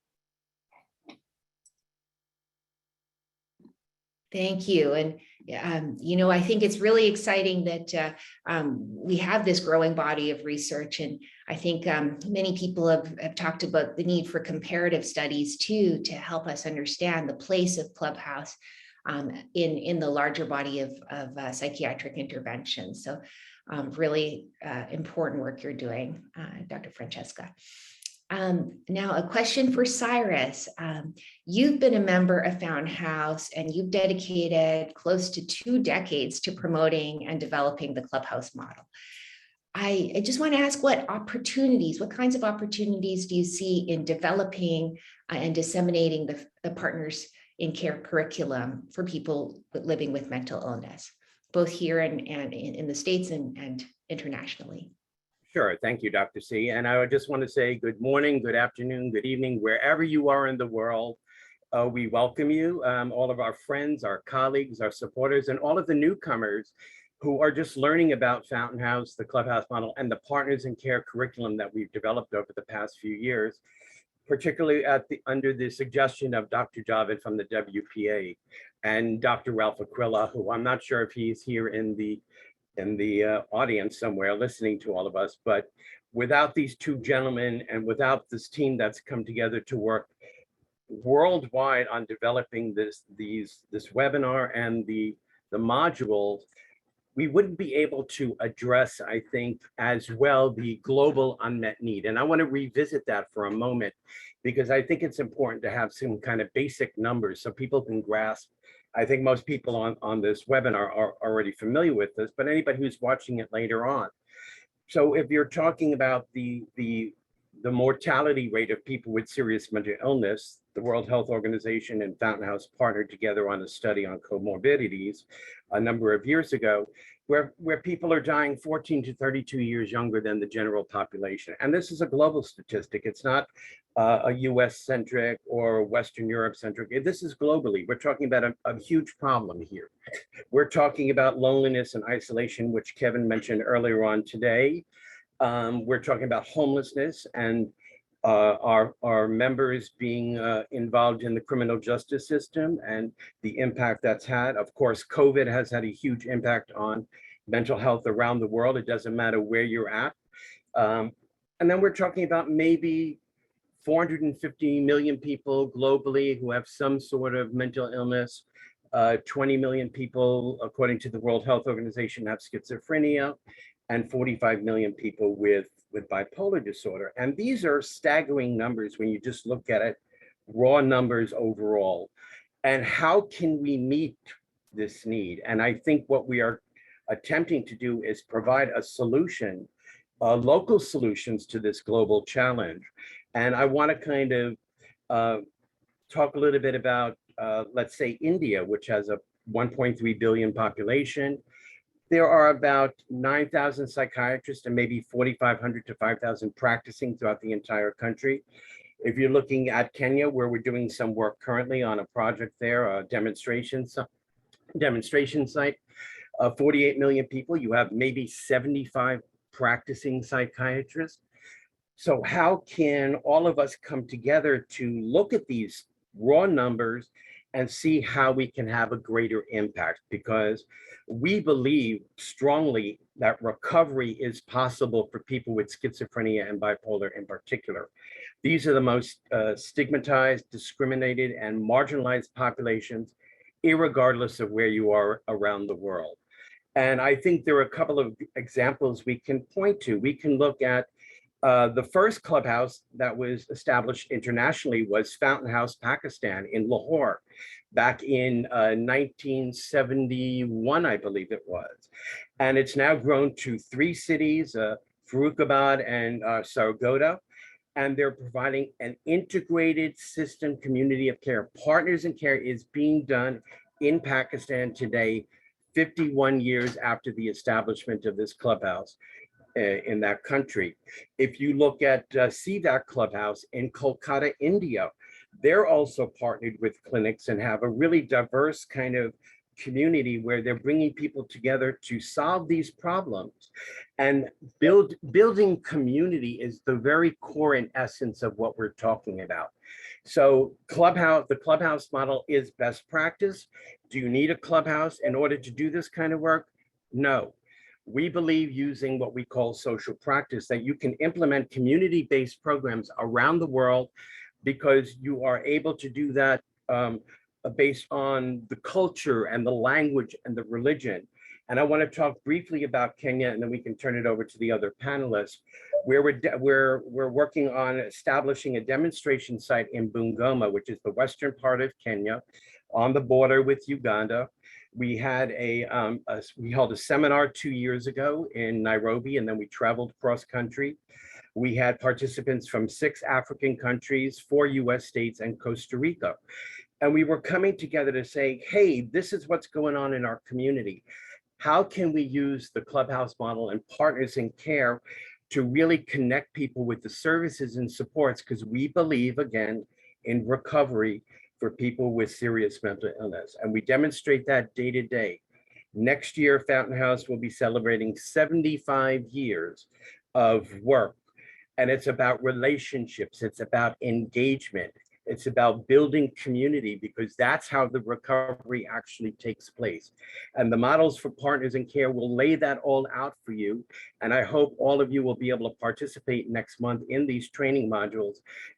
Thank you. And, I think it's really exciting that we have this growing body of research. And I think many people have talked about the need for comparative studies too, to help us understand the place of Clubhouse in the larger body of psychiatric interventions. So really important work you're doing, Dr. Francesca. Now a question for Cyrus. You've been a member of Fountain House and you've dedicated close to 2 decades to promoting and developing the Clubhouse model. I just want to ask what kinds of opportunities do you see in developing and disseminating the Partners in Care curriculum for people living with mental illness, both here and in the States and internationally? Sure. Thank you, Dr. C. And I would just want to say good morning, good afternoon, good evening, wherever you are in the world. We welcome you, all of our friends, our colleagues, our supporters, and all of the newcomers who are just learning about Fountain House, the Clubhouse model, and the Partners in Care curriculum that we've developed over the past few years, particularly under the suggestion of Dr. Javed from the WPA and Dr. Ralph Aquila, who I'm not sure if he's here in the audience somewhere listening to all of us, but without these two gentlemen and without this team that's come together to work worldwide on developing this webinar and the modules, we wouldn't be able to address, I think, as well the global unmet need. And I want to revisit that for a moment, because I think it's important to have some kind of basic numbers so people can grasp. I think most people on this webinar are already familiar with this, but anybody who's watching it later on. So if you're talking about the mortality rate of people with serious mental illness, the World Health Organization and Fountain House partnered together on a study on comorbidities a number of years ago, where people are dying 14 to 32 years younger than the general population. And this is a global statistic. It's not a US-centric or Western Europe-centric. This is globally. We're talking about a huge problem here. We're talking about loneliness and isolation, which Kevin mentioned earlier on today. We're talking about homelessness and our members being involved in the criminal justice system and the impact that's had. Of course, COVID has had a huge impact on mental health around the world. It doesn't matter where you're at. And then we're talking about maybe 450 million people globally who have some sort of mental illness. 20 million people, according to the World Health Organization, have schizophrenia, and 45 million people with bipolar disorder. And these are staggering numbers when you just look at it, raw numbers overall. And how can we meet this need? And I think what we are attempting to do is provide a solution, local solutions to this global challenge. And I want to kind of talk a little bit about, let's say, India, which has a 1.3 billion population. There are about 9,000 psychiatrists and maybe 4,500 to 5,000 practicing throughout the entire country. If you're looking at Kenya, where we're doing some work currently on a project there, a demonstration site, 48 million people, you have maybe 75 practicing psychiatrists. So how can all of us come together to look at these raw numbers and see how we can have a greater impact? Because we believe strongly that recovery is possible for people with schizophrenia and bipolar in particular. These are the most stigmatized, discriminated, and marginalized populations, irregardless of where you are around the world. And I think there are a couple of examples we can point to. We can look at the first clubhouse that was established internationally was Fountain House, Pakistan, in Lahore, back in 1971, I believe it was. And it's now grown to 3 cities, Farrukhabad and Sargodha. And they're providing an integrated system community of care. Partners in Care is being done in Pakistan today, 51 years after the establishment of this clubhouse in that country. If you look at CVAC Clubhouse in Kolkata, India, they're also partnered with clinics and have a really diverse kind of community where they're bringing people together to solve these problems. And building community is the very core and essence of what we're talking about. So the Clubhouse model is best practice. Do you need a Clubhouse in order to do this kind of work? No. We believe using what we call social practice, that you can implement community-based programs around the world because you are able to do that based on the culture and the language and the religion. And I want to talk briefly about Kenya, and then we can turn it over to the other panelists, where we're working on establishing a demonstration site in Bungoma, which is the western part of Kenya, on the border with Uganda. We had we held a seminar 2 years ago in Nairobi, and then we traveled cross country. We had participants from 6 African countries, 4 US states, and Costa Rica. And we were coming together to say, hey, this is what's going on in our community. How can we use the Clubhouse model and Partners in Care to really connect people with the services and supports? Because we believe, again, in recovery for people with serious mental illness. And we demonstrate that day to day. Next year, Fountain House will be celebrating 75 years of work. And it's about relationships. It's about engagement. It's about building community, because that's how the recovery actually takes place. And the models for Partners in Care will lay that all out for you. And I hope all of you will be able to participate next month in these training modules,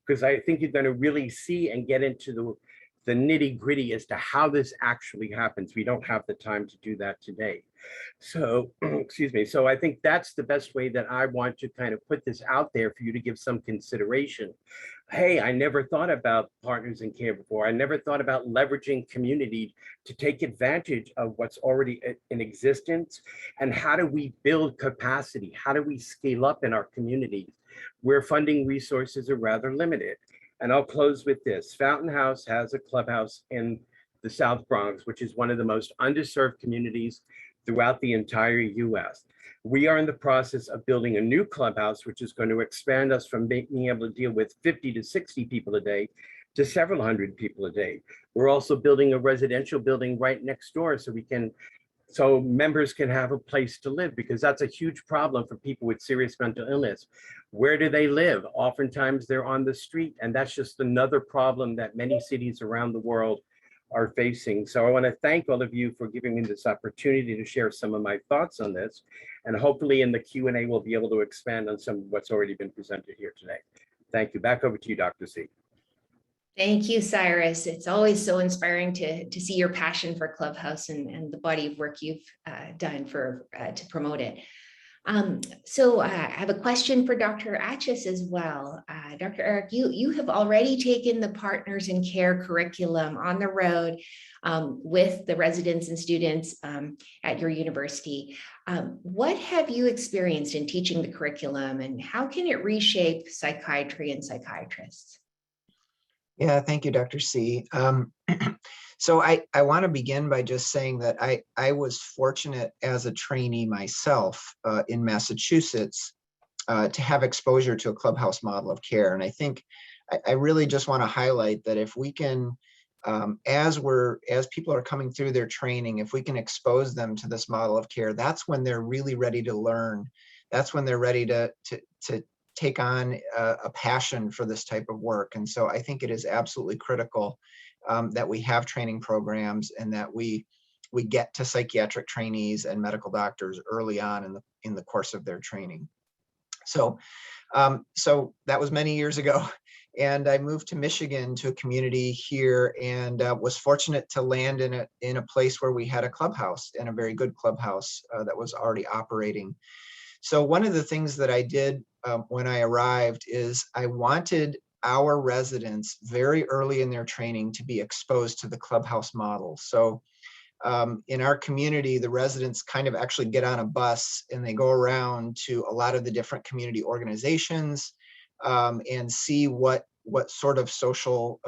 because I think you're going to really see and get into the nitty gritty as to how this actually happens. We don't have the time to do that today. So, excuse me. So I think that's the best way that I want to kind of put this out there for you to give some consideration. Hey, I never thought about Partners in Care before. I never thought about leveraging community to take advantage of what's already in existence. And how do we build capacity? How do we scale up in our communities where funding resources are rather limited? And I'll close with this. Fountain House has a clubhouse in the South Bronx, which is one of the most underserved communities throughout the entire US. We are in the process of building a new clubhouse, which is going to expand us from being able to deal with 50 to 60 people a day to several hundred people a day. We're also building a residential building right next door so members can have a place to live, because that's a huge problem for people with serious mental illness. Where do they live? Oftentimes they're on the street, and that's just another problem that many cities around the world are facing. So I want to thank all of you for giving me this opportunity to share some of my thoughts on this. And hopefully in the Q&A, we'll be able to expand on some of what's already been presented here today. Thank you. Back over to you, Dr. C. Thank you, Cyrus. It's always so inspiring to see your passion for Clubhouse and the body of work you've done to promote it. So I have a question for Dr. Achis as well. Dr. Eric, you have already taken the Partners in Care curriculum on the road with the residents and students at your university. What have you experienced in teaching the curriculum, and how can it reshape psychiatry and psychiatrists? Yeah, thank you, Dr. C. So I want to begin by just saying that I was fortunate as a trainee myself in Massachusetts to have exposure to a Clubhouse model of care. And I think I really just want to highlight that if we can, as people are coming through their training, if we can expose them to this model of care, that's when they're really ready to learn. That's when they're ready to take on a passion for this type of work. And so I think it is absolutely critical that we have training programs and that we get to psychiatric trainees and medical doctors early on in the course of their training. So that was many years ago, and I moved to Michigan to a community here, and was fortunate to land in a place where we had a clubhouse, and a very good clubhouse that was already operating. So one of the things that I did when I arrived is I wanted our residents very early in their training to be exposed to the Clubhouse model. So in our community, the residents kind of actually get on a bus and they go around to a lot of the different community organizations and see what sort of social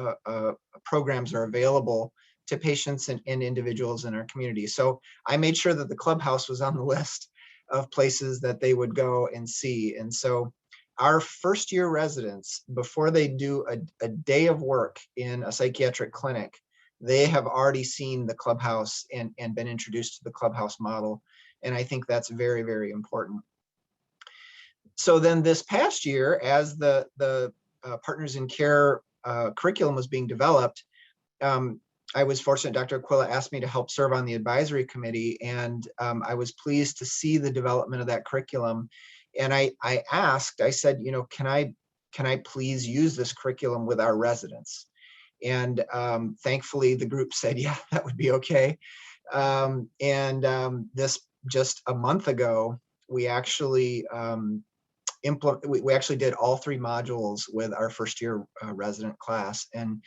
programs are available to patients and individuals in our community. So I made sure that the Clubhouse was on the list of places that they would go and see. And so our first year residents, before they do a day of work in a psychiatric clinic, they have already seen the Clubhouse and been introduced to the Clubhouse model. And I think that's very, very important. So then this past year, as the Partners in Care curriculum was being developed, I was fortunate, Dr. Aquila asked me to help serve on the advisory committee, and I was pleased to see the development of that curriculum. And I asked, I said, you know, can I please use this curriculum with our residents? And thankfully the group said, yeah, that would be okay. This just a month ago, we actually we actually did all 3 modules with our first year resident class. And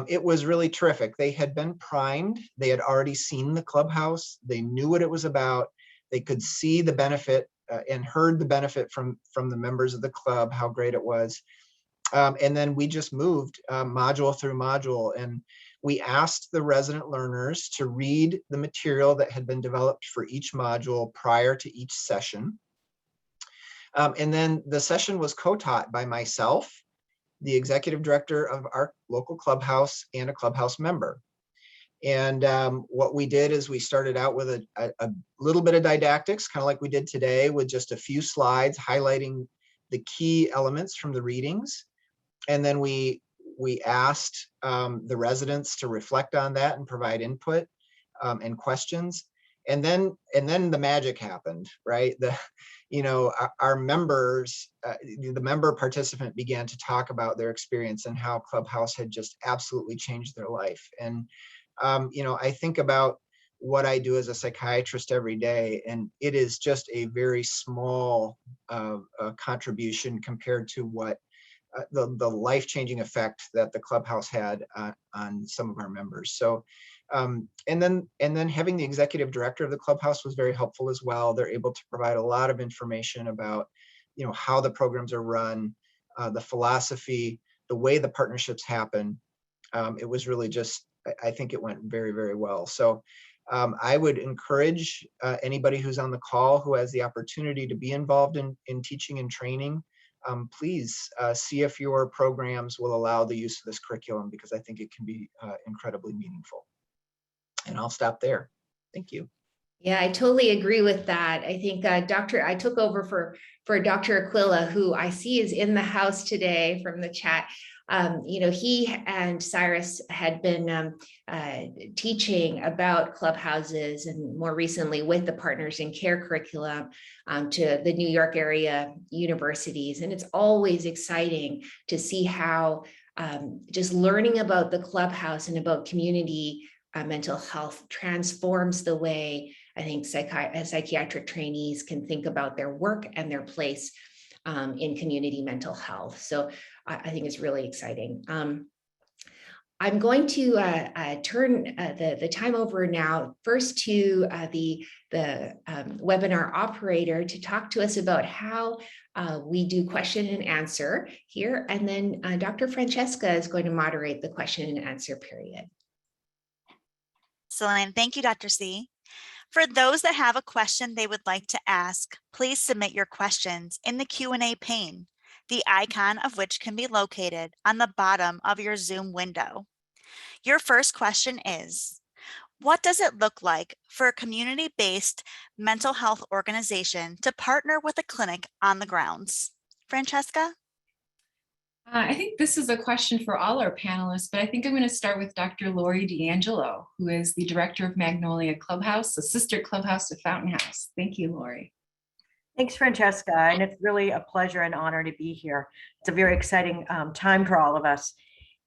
it was really terrific. They had been primed. They had already seen the Clubhouse. They knew what it was about. They could see the benefit and heard the benefit from the members of the club, how great it was. And then we just moved module through module, and we asked the resident learners to read the material that had been developed for each module prior to each session. And then the session was co-taught by myself, the executive director of our local clubhouse, and a clubhouse member. And what we did is we started out with a little bit of didactics, kind of like we did today, with just a few slides highlighting the key elements from the readings. And then we asked the residents to reflect on that and provide input and questions. And then the magic happened, right? Our members, the member participant began to talk about their experience and how Clubhouse had just absolutely changed their life. And I think about what I do as a psychiatrist every day, and it is just a very small contribution compared to what the life-changing effect that the Clubhouse had on some of our members. So, and then having the executive director of the Clubhouse was very helpful as well. They're able to provide a lot of information about, how the programs are run, the philosophy, the way the partnerships happen. It was really just, I think it went very, very well. So I would encourage anybody who's on the call who has the opportunity to be involved in teaching and training, please see if your programs will allow the use of this curriculum, because I think it can be incredibly meaningful. And I'll stop there. Thank you. Yeah, I totally agree with that. I think I took over for Dr. Aquila, who I see is in the house today from the chat. He and Cyrus had been teaching about clubhouses, and more recently with the Partners in Care curriculum to the New York area universities. And it's always exciting to see how just learning about the clubhouse and about community mental health transforms the way I think psychiatric trainees can think about their work and their place in community mental health. So I think it's really exciting. I'm going to turn the time over now first to the webinar operator to talk to us about how we do question and answer here. And then Dr. Francesca is going to moderate the question and answer period. Excellent. Thank you, Dr. C. For those that have a question they would like to ask, please submit your questions in the Q&A pane, the icon of which can be located on the bottom of your Zoom window. Your first question is, what does it look like for a community-based mental health organization to partner with a clinic on the grounds? Francesca? I think this is a question for all our panelists, but I think I'm going to start with Dr. Lori D'Angelo, who is the director of Magnolia Clubhouse, a sister clubhouse to Fountain House. Thank you, Lori. Thanks, Francesca, and it's really a pleasure and honor to be here. It's a very exciting time for all of us.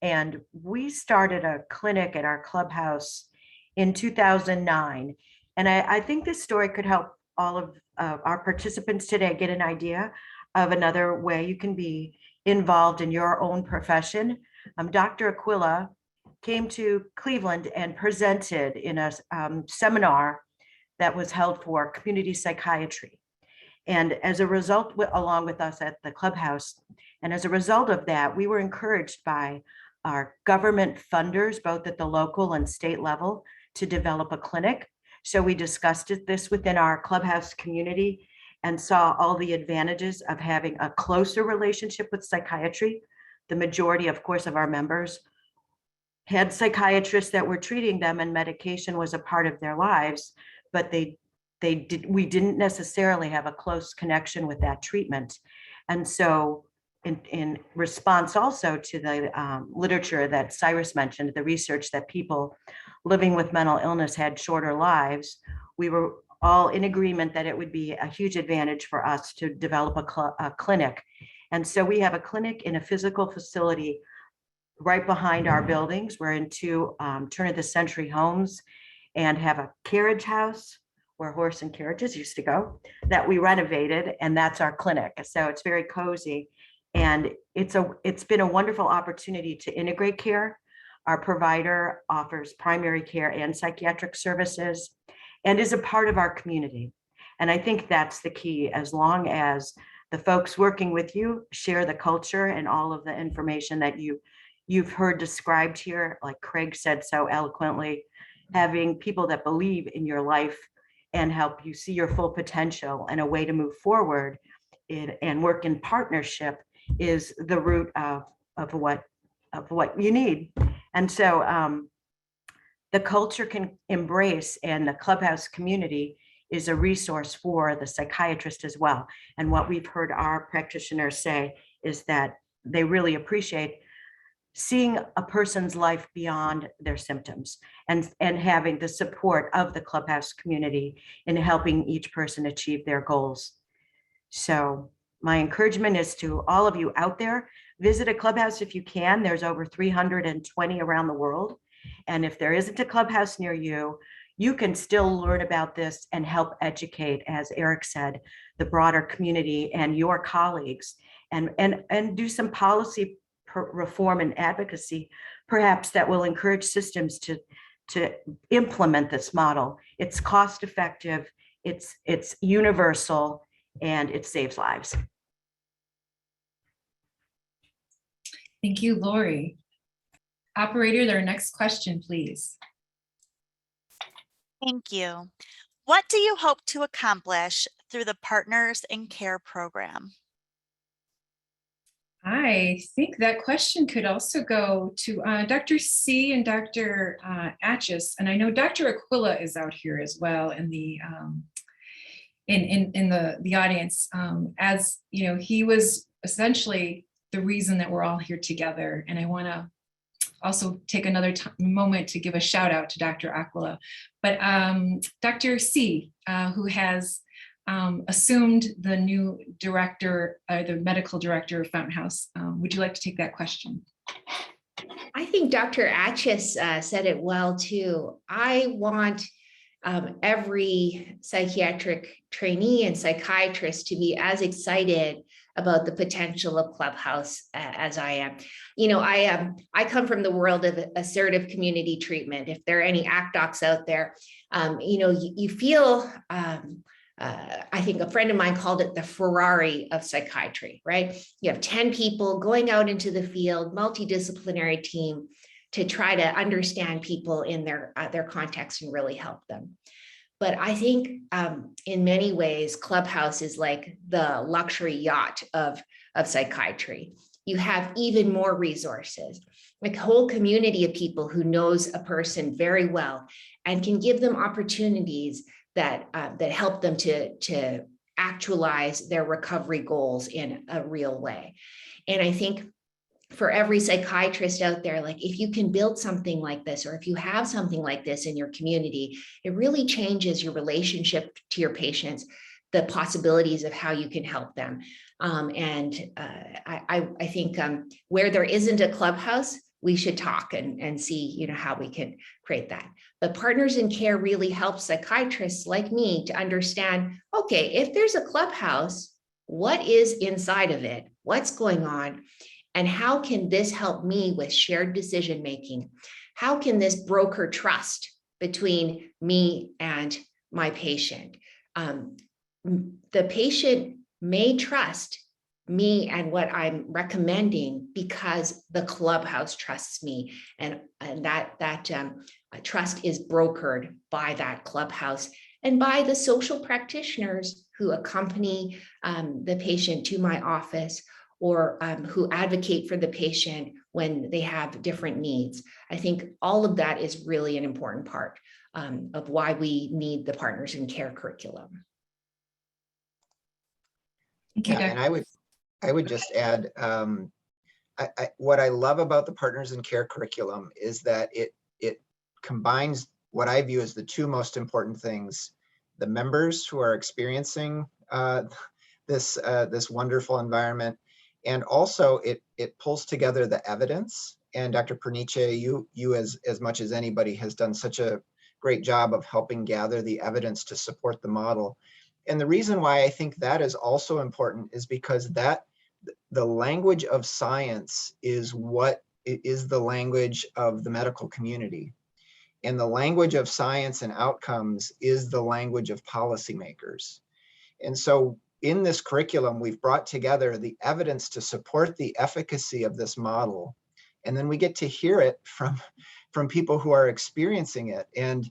And we started a clinic at our clubhouse in 2009. And I think this story could help all of our participants today get an idea of another way you can be involved in your own profession. Dr. Aquila came to Cleveland and presented in a seminar that was held for community psychiatry. And as a result, along with us at the clubhouse, and as a result of that, we were encouraged by our government funders, both at the local and state level, to develop a clinic. So we discussed this within our clubhouse community and saw all the advantages of having a closer relationship with psychiatry. The majority, of course, of our members had psychiatrists that were treating them, and medication was a part of their lives, but we didn't necessarily have a close connection with that treatment. And so in response also to the literature that Cyrus mentioned, the research that people living with mental illness had shorter lives, we were all in agreement that it would be a huge advantage for us to develop a clinic. And so we have a clinic in a physical facility right behind our buildings. We're in two turn of the century homes and have a carriage house where horse and carriages used to go that we renovated, and that's our clinic. So it's very cozy, and it's been a wonderful opportunity to integrate care. Our provider offers primary care and psychiatric services and is a part of our community. And I think that's the key. As long as the folks working with you share the culture and all of the information that you've heard described here, like Craig said so eloquently, having people that believe in your life and help you see your full potential and a way to move forward and work in partnership is the root of what you need. And so the culture can embrace, and the Clubhouse community is a resource for the psychiatrist as well. And what we've heard our practitioners say is that they really appreciate seeing a person's life beyond their symptoms and having the support of the Clubhouse community in helping each person achieve their goals. So my encouragement is to all of you out there, visit a Clubhouse if you can. There's over 320 around the world. And if there isn't a Clubhouse near you, you can still learn about this and help educate, as Eric said, the broader community and your colleagues, and do some policy reform and advocacy, perhaps, that will encourage systems to implement this model. It's cost effective, it's universal, and it saves lives. Thank you, Lori. Operator, our next question, please. Thank you. What do you hope to accomplish through the Partners in Care program? I think that question could also go to Dr. C and Dr. Atchis, and I know Dr. Aquila is out here as well in the audience. As you know, he was essentially the reason that we're all here together, and I want to also take another moment to give a shout out to Dr. Aquila. But Dr. C, who has assumed the new director, the medical director of Fountain House, would you like to take that question? I think Dr. Atchis said it well too. I want every psychiatric trainee and psychiatrist to be as excited about the potential of Clubhouse as I am. You know, I come from the world of assertive community treatment. If there are any ACT docs out there, you know, you feel, I think a friend of mine called it the Ferrari of psychiatry, right? You have 10 people going out into the field, multidisciplinary team, to try to understand people in their context and really help them. But I think in many ways, Clubhouse is like the luxury yacht of psychiatry. You have even more resources, like a whole community of people who knows a person very well and can give them opportunities that help them to actualize their recovery goals in a real way. And I think for every psychiatrist out there, like if you can build something like this, or if you have something like this in your community, it really changes your relationship to your patients, the possibilities of how you can help them. I think where there isn't a Clubhouse, we should talk and see, you know, how we can create that. But Partners in Care really helps psychiatrists like me to understand, okay, if there's a Clubhouse, what is inside of it? What's going on? And how can this help me with shared decision-making? How can this broker trust between me and my patient? The patient may trust me and what I'm recommending because the Clubhouse trusts me, and that trust is brokered by that Clubhouse and by the social practitioners who accompany the patient to my office, or who advocate for the patient when they have different needs. I think all of that is really an important part of why we need the Partners in Care curriculum. Thank you, Yeah, and I would just add, what I love about the Partners in Care curriculum is that it combines what I view as the two most important things: the members who are experiencing this wonderful environment, and also it pulls together the evidence. And Dr. Pernice, you as much as anybody has done such a great job of helping gather the evidence to support the model. And the reason why I think that is also important is because the language of science is the language of the medical community. And the language of science and outcomes is the language of policymakers. And so in this curriculum, we've brought together the evidence to support the efficacy of this model. And then we get to hear it from people who are experiencing it. And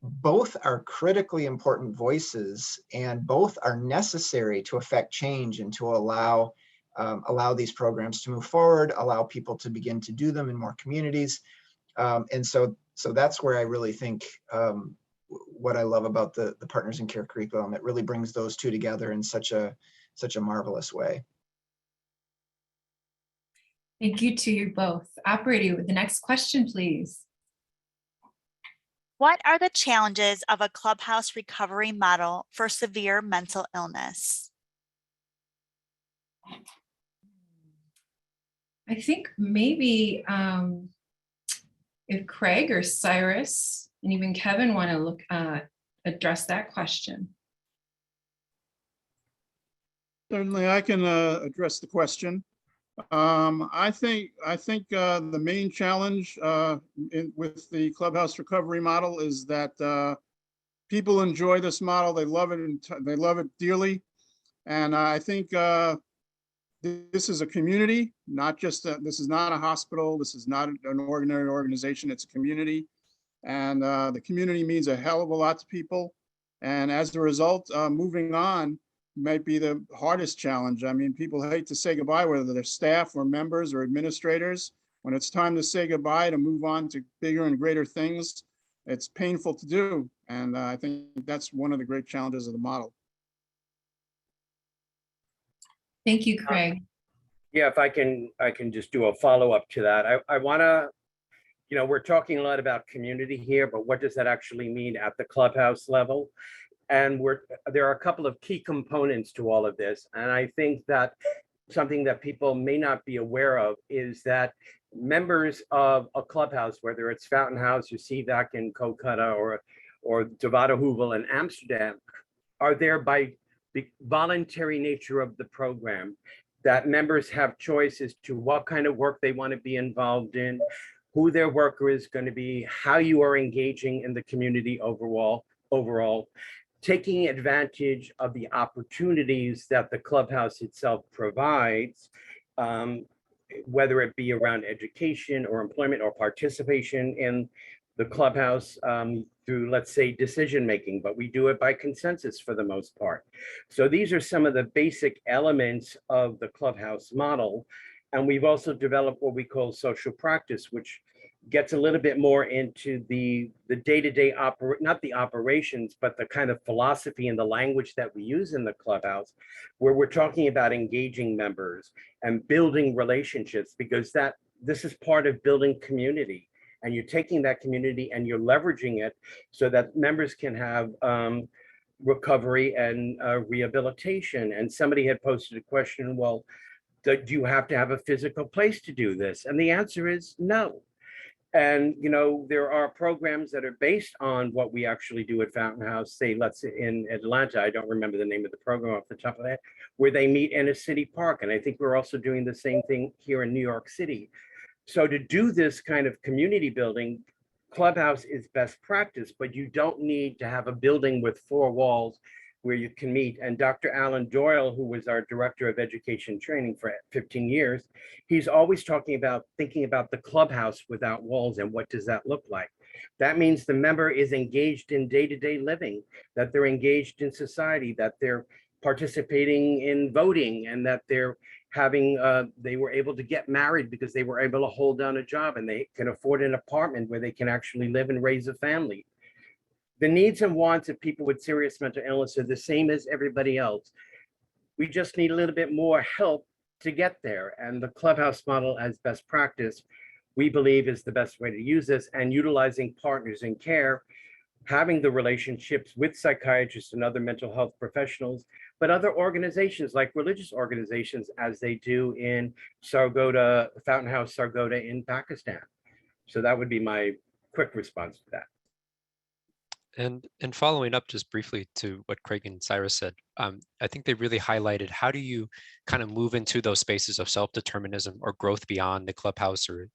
both are critically important voices, and both are necessary to affect change and to allow these programs to move forward, allow people to begin to do them in more communities. And so that's where I really think what I love about the Partners in Care curriculum. It really brings those two together in such a marvelous way. Thank you to you both. Operator, with the next question, please. What are the challenges of a Clubhouse recovery model for severe mental illness? I think maybe if Craig or Cyrus and even Kevin want to address that question. Certainly, I can address the question. I think the main challenge with the Clubhouse recovery model is that people enjoy this model. They love it, and they love it dearly. And I think this is a community, not just this is not a hospital. This is not an ordinary organization. It's a community, and the community means a hell of a lot to people. And as a result, moving on might be the hardest challenge. I mean, people hate to say goodbye, whether they're staff or members or administrators. When it's time to say goodbye, to move on to bigger and greater things, it's painful to do. And I think that's one of the great challenges of the model. Thank you, Craig. Yeah, if I can just do a follow-up to that. I want to, we're talking a lot about community here, but what does that actually mean at the Clubhouse level? And there are a couple of key components to all of this. And I think that something that people may not be aware of is that members of a Clubhouse, whether it's Fountain House or CVAC in Kolkata or Devada Heuvel in Amsterdam, are there by the voluntary nature of the program, that members have choice as to what kind of work they want to be involved in, who their worker is going to be, how you are engaging in the community overall, taking advantage of the opportunities that the Clubhouse itself provides, whether it be around education or employment or participation in the Clubhouse through, let's say, decision-making, but we do it by consensus for the most part. So these are some of the basic elements of the Clubhouse model. And we've also developed what we call social practice, which gets a little bit more into the day-to-day, not the operations, but the kind of philosophy and the language that we use in the Clubhouse, where we're talking about engaging members and building relationships, because this is part of building community. And you're taking that community and you're leveraging it so that members can have recovery and rehabilitation. And somebody had posted a question, well, do you have to have a physical place to do this? And the answer is no. And, there are programs that are based on what we actually do at Fountain House, say, let's say in Atlanta, I don't remember the name of the program off the top of that, where they meet in a city park. And I think we're also doing the same thing here in New York City. So to do this kind of community building, Clubhouse is best practice, but you don't need to have a building with 4 walls where you can meet. And Dr. Alan Doyle, who was our director of education training for 15 years, he's always thinking about the Clubhouse without walls and what does that look like. That means the member is engaged in day-to-day living, that they're engaged in society, that they're participating in voting, and that they're they were able to get married because they were able to hold down a job and they can afford an apartment where they can actually live and raise a family. The needs and wants of people with serious mental illness are the same as everybody else. We just need a little bit more help to get there. And the Clubhouse model as best practice, we believe, is the best way to use this, and utilizing partners in care, having the relationships with psychiatrists and other mental health professionals, but other organizations like religious organizations, as they do in Sargodha, Fountain House Sargodha in Pakistan. So that would be my quick response to that. And following up just briefly to what Craig and Cyrus said, I think they really highlighted how do you kind of move into those spaces of self-determinism or growth beyond the clubhouse, or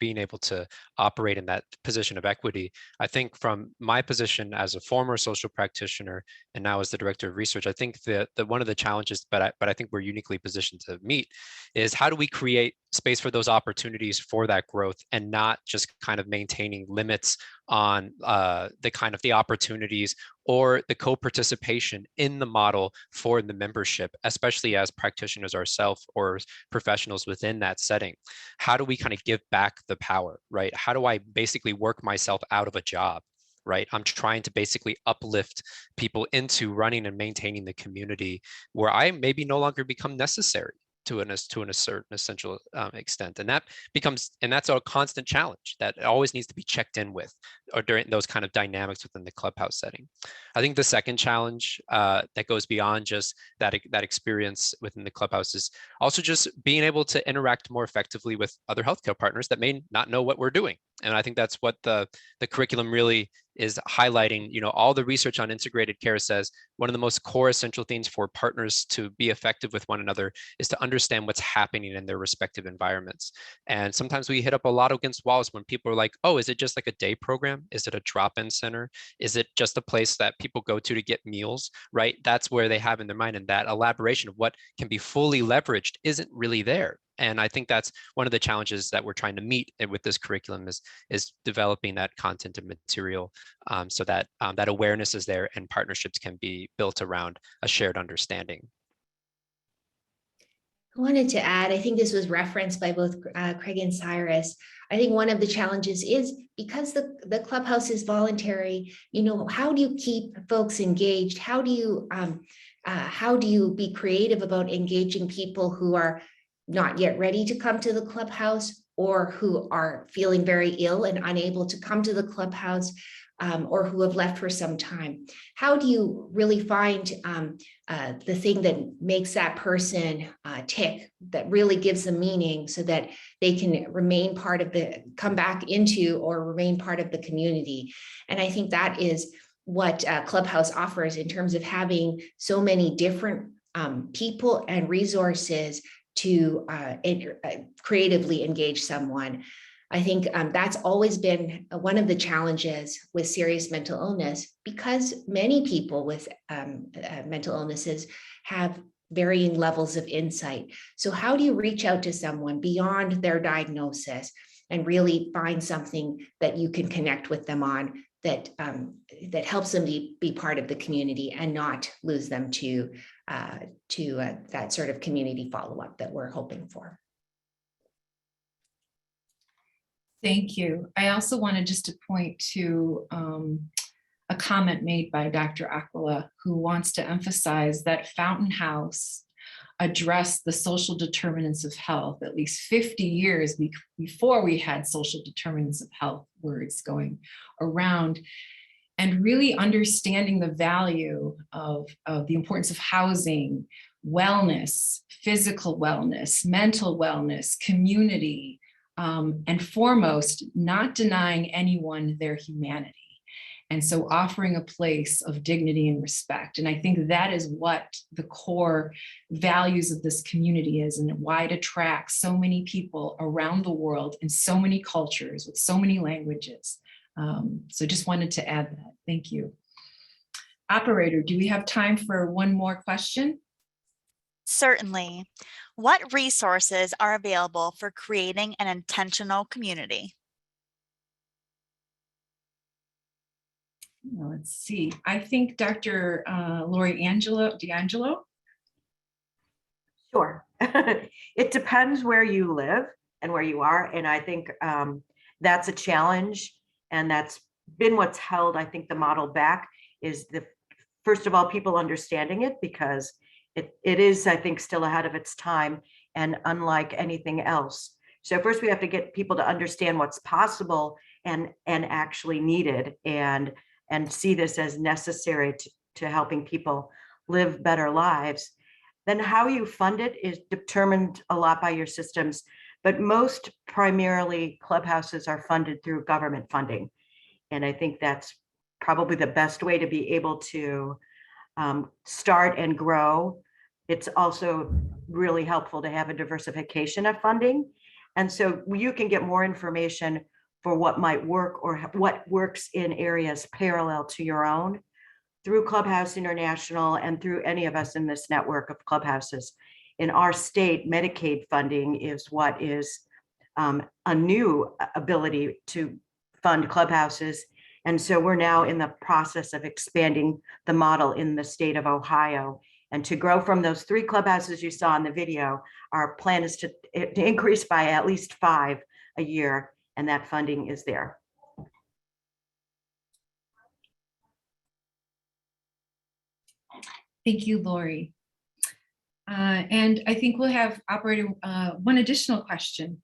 being able to operate in that position of equity. I think from my position as a former social practitioner and now as the director of research, I think that one of the challenges, but I think we're uniquely positioned to meet, is how do we create space for those opportunities for that growth and not just kind of maintaining limits on the opportunities or the co-participation in the model for the membership, especially as practitioners ourselves or professionals within that setting. How do we kind of give back the power, right? How do I basically work myself out of a job, right? I'm trying to basically uplift people into running and maintaining the community where I maybe no longer become necessary to a certain essential extent. And that's a constant challenge that always needs to be checked in with, or during those kind of dynamics within the clubhouse setting. I think the second challenge that goes beyond just that experience within the clubhouse is also just being able to interact more effectively with other healthcare partners that may not know what we're doing. And I think that's what the curriculum really is highlighting. All the research on integrated care says one of the most core essential things for partners to be effective with one another is to understand what's happening in their respective environments. And sometimes we hit up a lot against walls when people are like, oh, is it just like a day program? Is it a drop-in center? Is it just a place that people go to get meals, right? That's where they have in their mind, and that elaboration of what can be fully leveraged isn't really there. And I think that's one of the challenges that we're trying to meet with this curriculum is developing that content and material so that that awareness is there and partnerships can be built around a shared understanding. I wanted to add, I think this was referenced by both Craig and Cyrus. I think one of the challenges is because the clubhouse is voluntary, how do you keep folks engaged? How do you be creative about engaging people who are not yet ready to come to the clubhouse, or who are feeling very ill and unable to come to the clubhouse, or who have left for some time? How do you really find the thing that makes that person tick, that really gives them meaning, so that they can come back into or remain part of the community? And I think that is what Clubhouse offers in terms of having so many different people and resources to creatively engage someone. I think that's always been one of the challenges with serious mental illness, because many people with mental illnesses have varying levels of insight. So how do you reach out to someone beyond their diagnosis and really find something that you can connect with them on, that helps them be part of the community and not lose them to that sort of community follow-up that we're hoping for? Thank you. I also wanted just to point to a comment made by Dr. Aquila, who wants to emphasize that Fountain House addressed the social determinants of health at least 50 years before we had social determinants of health words going around, and really understanding the value of the importance of housing, wellness, physical wellness, mental wellness, community, and foremost, not denying anyone their humanity. And so offering a place of dignity and respect. And I think that is what the core values of this community is, and why it attracts so many people around the world in so many cultures with so many languages. So just wanted to add that. Thank you. Operator, do we have time for one more question? Certainly. What resources are available for creating an intentional community? Let's see. I think Dr. Lori D'Angelo. Sure. It depends where you live and where you are. And I think that's a challenge. And that's been what's held, I think, the model back is first of all, people understanding it, because it is, I think, still ahead of its time and unlike anything else. So first we have to get people to understand what's possible and actually needed, and see this as necessary to helping people live better lives. Then how you fund it is determined a lot by your systems, but most primarily clubhouses are funded through government funding. And I think that's probably the best way to be able to start and grow. It's also really helpful to have a diversification of funding. And so you can get more information for what might work or what works in areas parallel to your own through Clubhouse International and through any of us in this network of clubhouses. In our state, Medicaid funding is what is a new ability to fund clubhouses. And so we're now in the process of expanding the model in the state of Ohio. And to grow from those 3 clubhouses you saw in the video, our plan is to increase by at least 5 a year, and that funding is there. Thank you, Lori. And I think we'll have operator one additional question.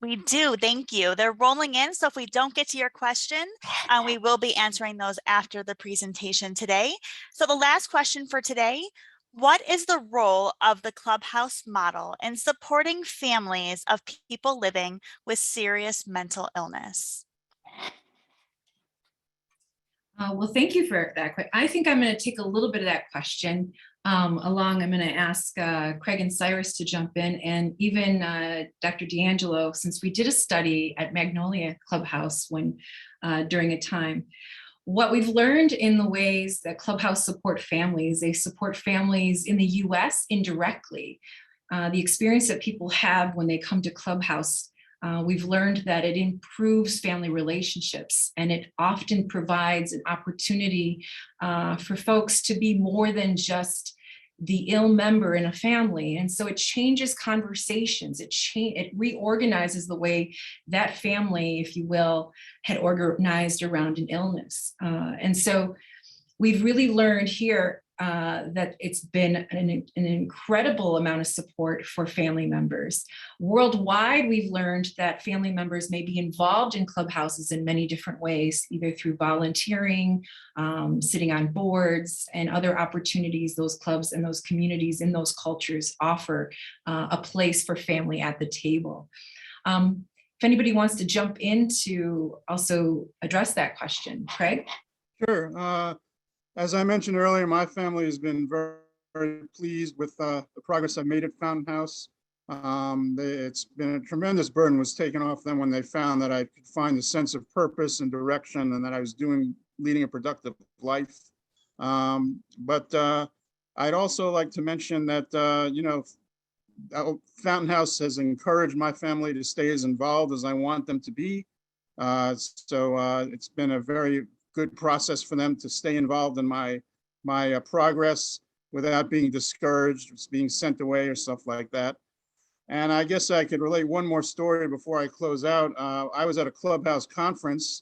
We do, thank you. They're rolling in, so if we don't get to your question, we will be answering those after the presentation today. So the last question for today, what is the role of the Clubhouse model in supporting families of people living with serious mental illness? Well, thank you for that. I think I'm going to take a little bit of that question along. I'm going to ask Craig and Cyrus to jump in, and even Dr. D'Angelo, since we did a study at Magnolia Clubhouse during a time. What we've learned in the ways that Clubhouse support families, they support families in the US indirectly. The experience that people have when they come to Clubhouse, we've learned that it improves family relationships, and it often provides an opportunity for folks to be more than just the ill member in a family. And so it changes conversations. It reorganizes the way that family, if you will, had organized around an illness. And so we've really learned here that it's been an incredible amount of support for family members. Worldwide, we've learned that family members may be involved in clubhouses in many different ways, either through volunteering, sitting on boards, and other opportunities those clubs and those communities in those cultures offer a place for family at the table. If anybody wants to jump in to also address that question, Craig? Sure. As I mentioned earlier, my family has been very, very pleased with the progress I've made at Fountain House. It's been a tremendous burden was taken off them when they found that I could find a sense of purpose and direction, and that I was leading a productive life. But I'd also like to mention that, Fountain House has encouraged my family to stay as involved as I want them to be. So it's been a very good process for them to stay involved in my progress without being discouraged, being sent away or stuff like that. And I guess I could relate one more story before I close out. I was at a Clubhouse conference,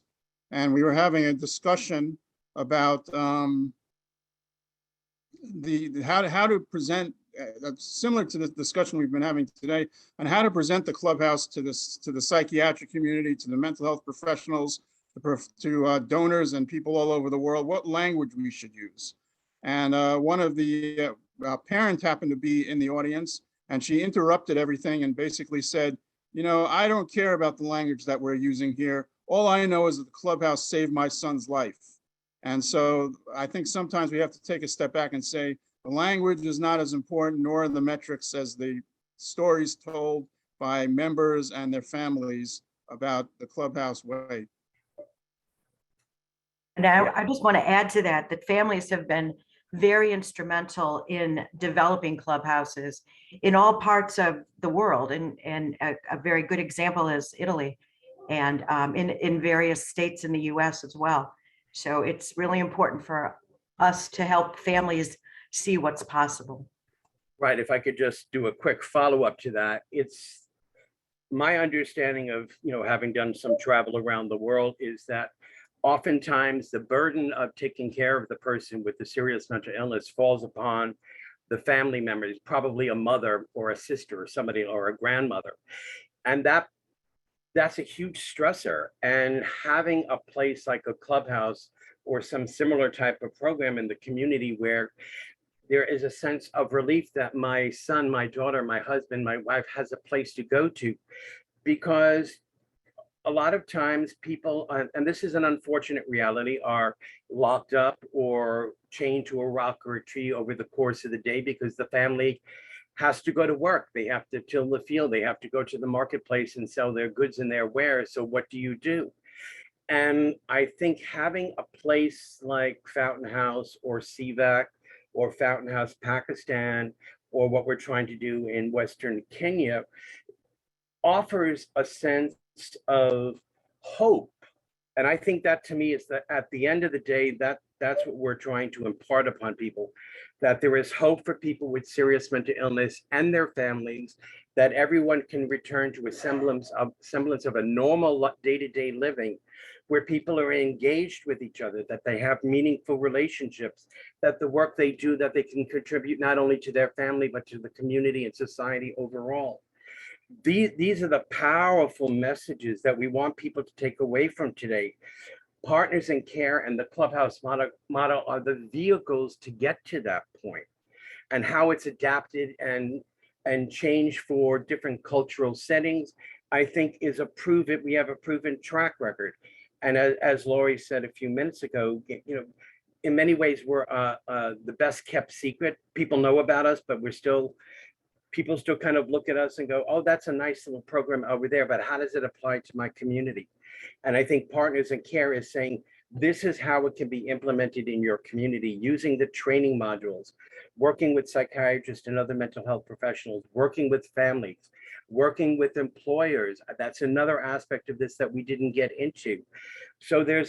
and we were having a discussion about how to present, similar to the discussion we've been having today, on how to present the Clubhouse to the psychiatric community, to the mental health professionals, to donors and people all over the world, what language we should use. And one of the parents happened to be in the audience, and she interrupted everything and basically said, I don't care about the language that we're using here. All I know is that the Clubhouse saved my son's life. And so I think sometimes we have to take a step back and say, the language is not as important, nor the metrics, as the stories told by members and their families about the Clubhouse way. And I just want to add to that families have been very instrumental in developing clubhouses in all parts of the world. And a very good example is Italy, and in various states in the US as well. So it's really important for us to help families see what's possible. Right, if I could just do a quick follow-up to that, it's my understanding of, having done some travel around the world is that oftentimes the burden of taking care of the person with the serious mental illness falls upon the family members, probably a mother or a sister or somebody or a grandmother. And that's a huge stressor. And having a place like a Clubhouse or some similar type of program in the community where there is a sense of relief that my son, my daughter, my husband, my wife has a place to go to, because a lot of times people, and this is an unfortunate reality, are locked up or chained to a rock or a tree over the course of the day because the family has to go to work. They have to till the field. They have to go to the marketplace and sell their goods and their wares. So what do? And I think having a place like Fountain House or CVAC or Fountain House Pakistan, or what we're trying to do in Western Kenya, offers a sense of hope. And I think that, to me, is that at the end of the day, that's what we're trying to impart upon people, that there is hope for people with serious mental illness and their families, that everyone can return to a semblance of a normal day-to-day living where people are engaged with each other, that they have meaningful relationships, that the work they do, that they can contribute not only to their family, but to the community and society overall. These are the powerful messages that we want people to take away from today. Partners in Care and the Clubhouse model are the vehicles to get to that point, and how it's adapted and changed for different cultural settings, I think is we have a proven track record. And as Lori said a few minutes ago, in many ways, we're the best kept secret. People know about us, but people still kind of look at us and go, oh, that's a nice little program over there, but how does it apply to my community? And I think Partners in Care is saying, this is how it can be implemented in your community, using the training modules, working with psychiatrists and other mental health professionals, working with families, working with employers. That's another aspect of this that we didn't get into. So there are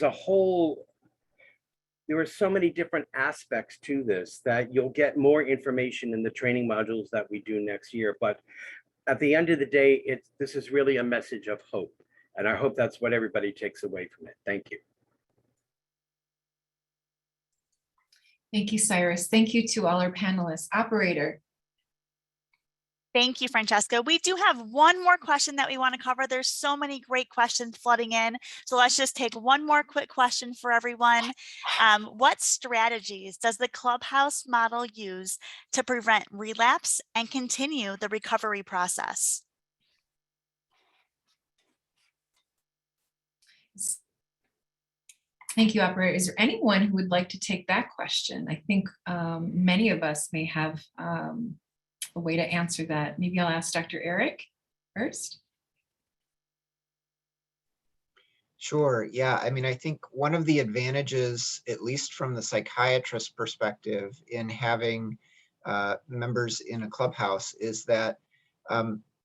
so many different aspects to this that you'll get more information in the training modules that we do next year. But at the end of the day, this is really a message of hope. And I hope that's what everybody takes away from it. Thank you. Thank you, Cyrus. Thank you to all our panelists. Operator. Thank you, Francesca. We do have one more question that we want to cover. There's so many great questions flooding in. So let's just take one more quick question for everyone. What strategies does the Clubhouse model use to prevent relapse and continue the recovery process? Thank you, operator. Is there anyone who would like to take that question? I think many of us may have a way to answer that. Maybe I'll ask Dr. Eric first. Sure. Yeah. I mean, I think one of the advantages, at least from the psychiatrist perspective, in having members in a clubhouse is that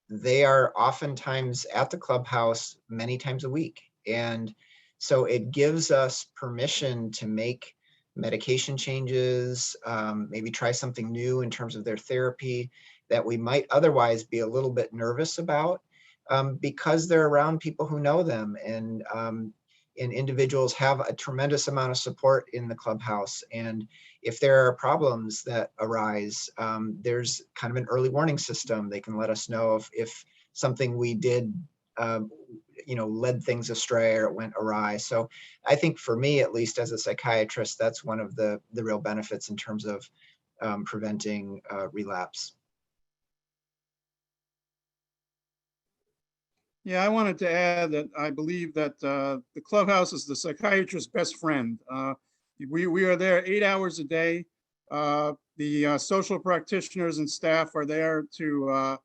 they are oftentimes at the clubhouse many times a week. And so it gives us permission to make medication changes, maybe try something new in terms of their therapy that we might otherwise be a little bit nervous about, because they're around people who know them, and individuals have a tremendous amount of support in the clubhouse. And if there are problems that arise, there's kind of an early warning system. They can let us know if something we did led things astray or it went awry. So I think for me, at least as a psychiatrist, that's one of the real benefits in terms of preventing relapse. Yeah, I wanted to add that I believe that the Clubhouse is the psychiatrist's best friend. We are there 8 hours a day. The social practitioners and staff are there to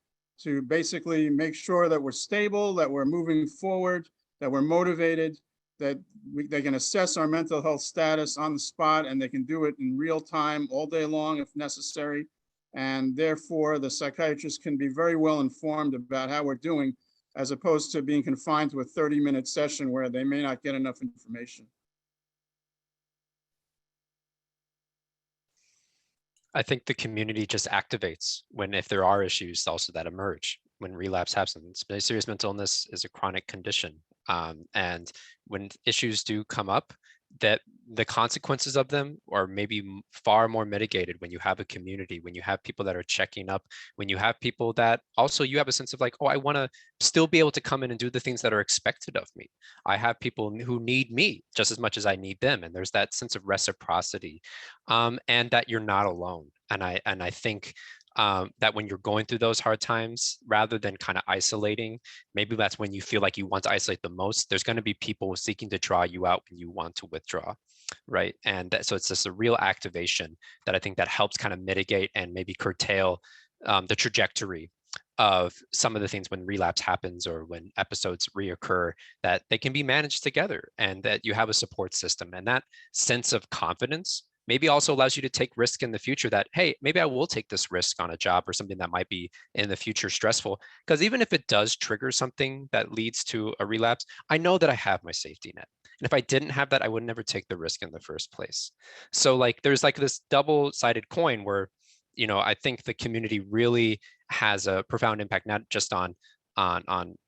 basically make sure that we're stable, that we're moving forward, that we're motivated, that they can assess our mental health status on the spot, and they can do it in real time all day long if necessary. And therefore, the psychiatrist can be very well informed about how we're doing, as opposed to being confined to a 30-minute session where they may not get enough information. I think the community just activates if there are issues also that emerge when relapse happens. Serious mental illness is a chronic condition. And when issues do come up, that the consequences of them are maybe far more mitigated when you have a community, when you have people that are checking up, when you have people that also you have a sense of like, oh, I want to still be able to come in and do the things that are expected of me. I have people who need me just as much as I need them. And there's that sense of reciprocity, and that you're not alone. And I think that when you're going through those hard times, rather than kind of isolating, maybe that's when you feel like you want to isolate the most. There's going to be people seeking to draw you out when you want to withdraw, right? And so it's just a real activation that I think that helps kind of mitigate and maybe curtail the trajectory of some of the things when relapse happens or when episodes reoccur, that they can be managed together and that you have a support system. And that sense of confidence maybe also allows you to take risk in the future that, hey, maybe I will take this risk on a job or something that might be in the future stressful. Because even if it does trigger something that leads to a relapse, I know that I have my safety net. And if I didn't have that, I would never take the risk in the first place. So like, there's like this double-sided coin where, you know, I think the community really has a profound impact, not just on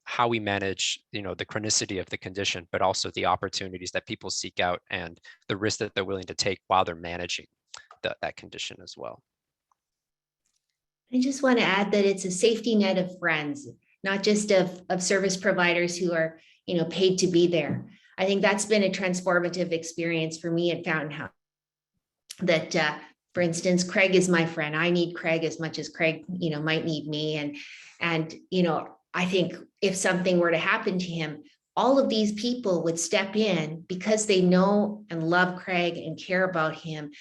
how we manage, you know, the chronicity of the condition, but also the opportunities that people seek out and the risk that they're willing to take while they're managing that condition as well. I just want to add that it's a safety net of friends, not just of service providers who are, you know, paid to be there. I think that's been a transformative experience for me at Fountain House. That, for instance, Craig is my friend. I need Craig as much as Craig, you know, might need me. And you know, I think if something were to happen to him, all of these people would step in because they know and love Craig and care about him,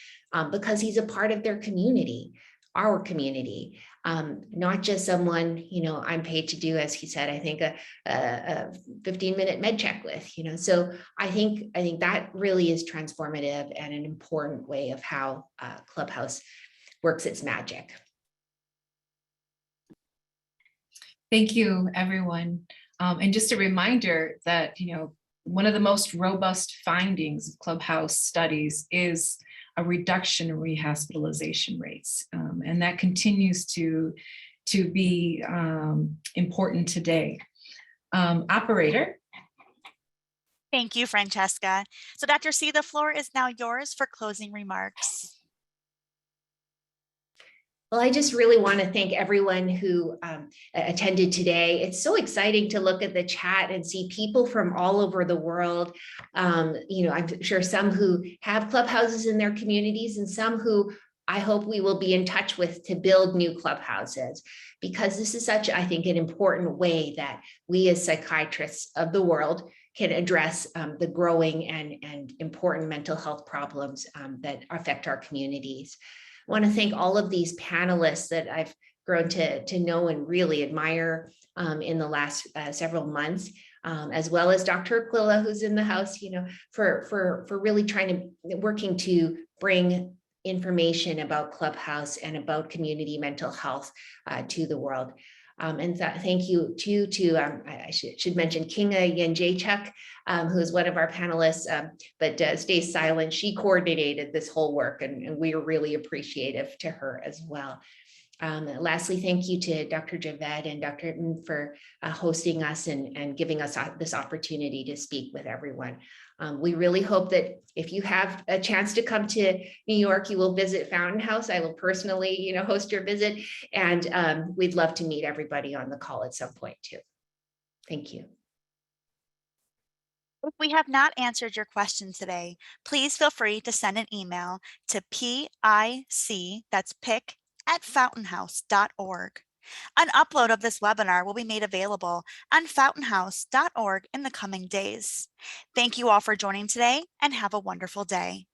because he's a part of their community, our community, not just someone, you know, I'm paid to do, as he said, I think a 15-minute med check with, you know. So I think that really is transformative and an important way of how Clubhouse works its magic. Thank you, everyone. And just a reminder that, you know, one of the most robust findings of Clubhouse studies is a reduction in rehospitalization rates. And that continues to be important today. Operator. Thank you, Francesca. So Dr. C, the floor is now yours for closing remarks. Well, I just really want to thank everyone who attended today. It's so exciting to look at the chat and see people from all over the world. You know, I'm sure some who have clubhouses in their communities and some who I hope we will be in touch with to build new clubhouses, because this is such, I think, an important way that we as psychiatrists of the world can address the growing and important mental health problems that affect our communities. I want to thank all of these panelists that I've grown to know and really admire in the last several months, as well as Dr. Aquila, who's in the house, you know, for really working to bring information about Clubhouse and about community mental health to the world. And thank you to I should mention Kinga Yenjachuk, who is one of our panelists, but stays silent. She coordinated this whole work, and we are really appreciative to her as well. Lastly, thank you to Dr. Javed and Dr. M for hosting us and giving us this opportunity to speak with everyone. We really hope that if you have a chance to come to New York, you will visit Fountain House. I will personally, you know, host your visit, and we'd love to meet everybody on the call at some point too. Thank you. If we have not answered your question today, please feel free to send an email to PIC, that's PIC, @fountainhouse.org. An upload of this webinar will be made available on fountainhouse.org in the coming days. Thank you all for joining today and have a wonderful day.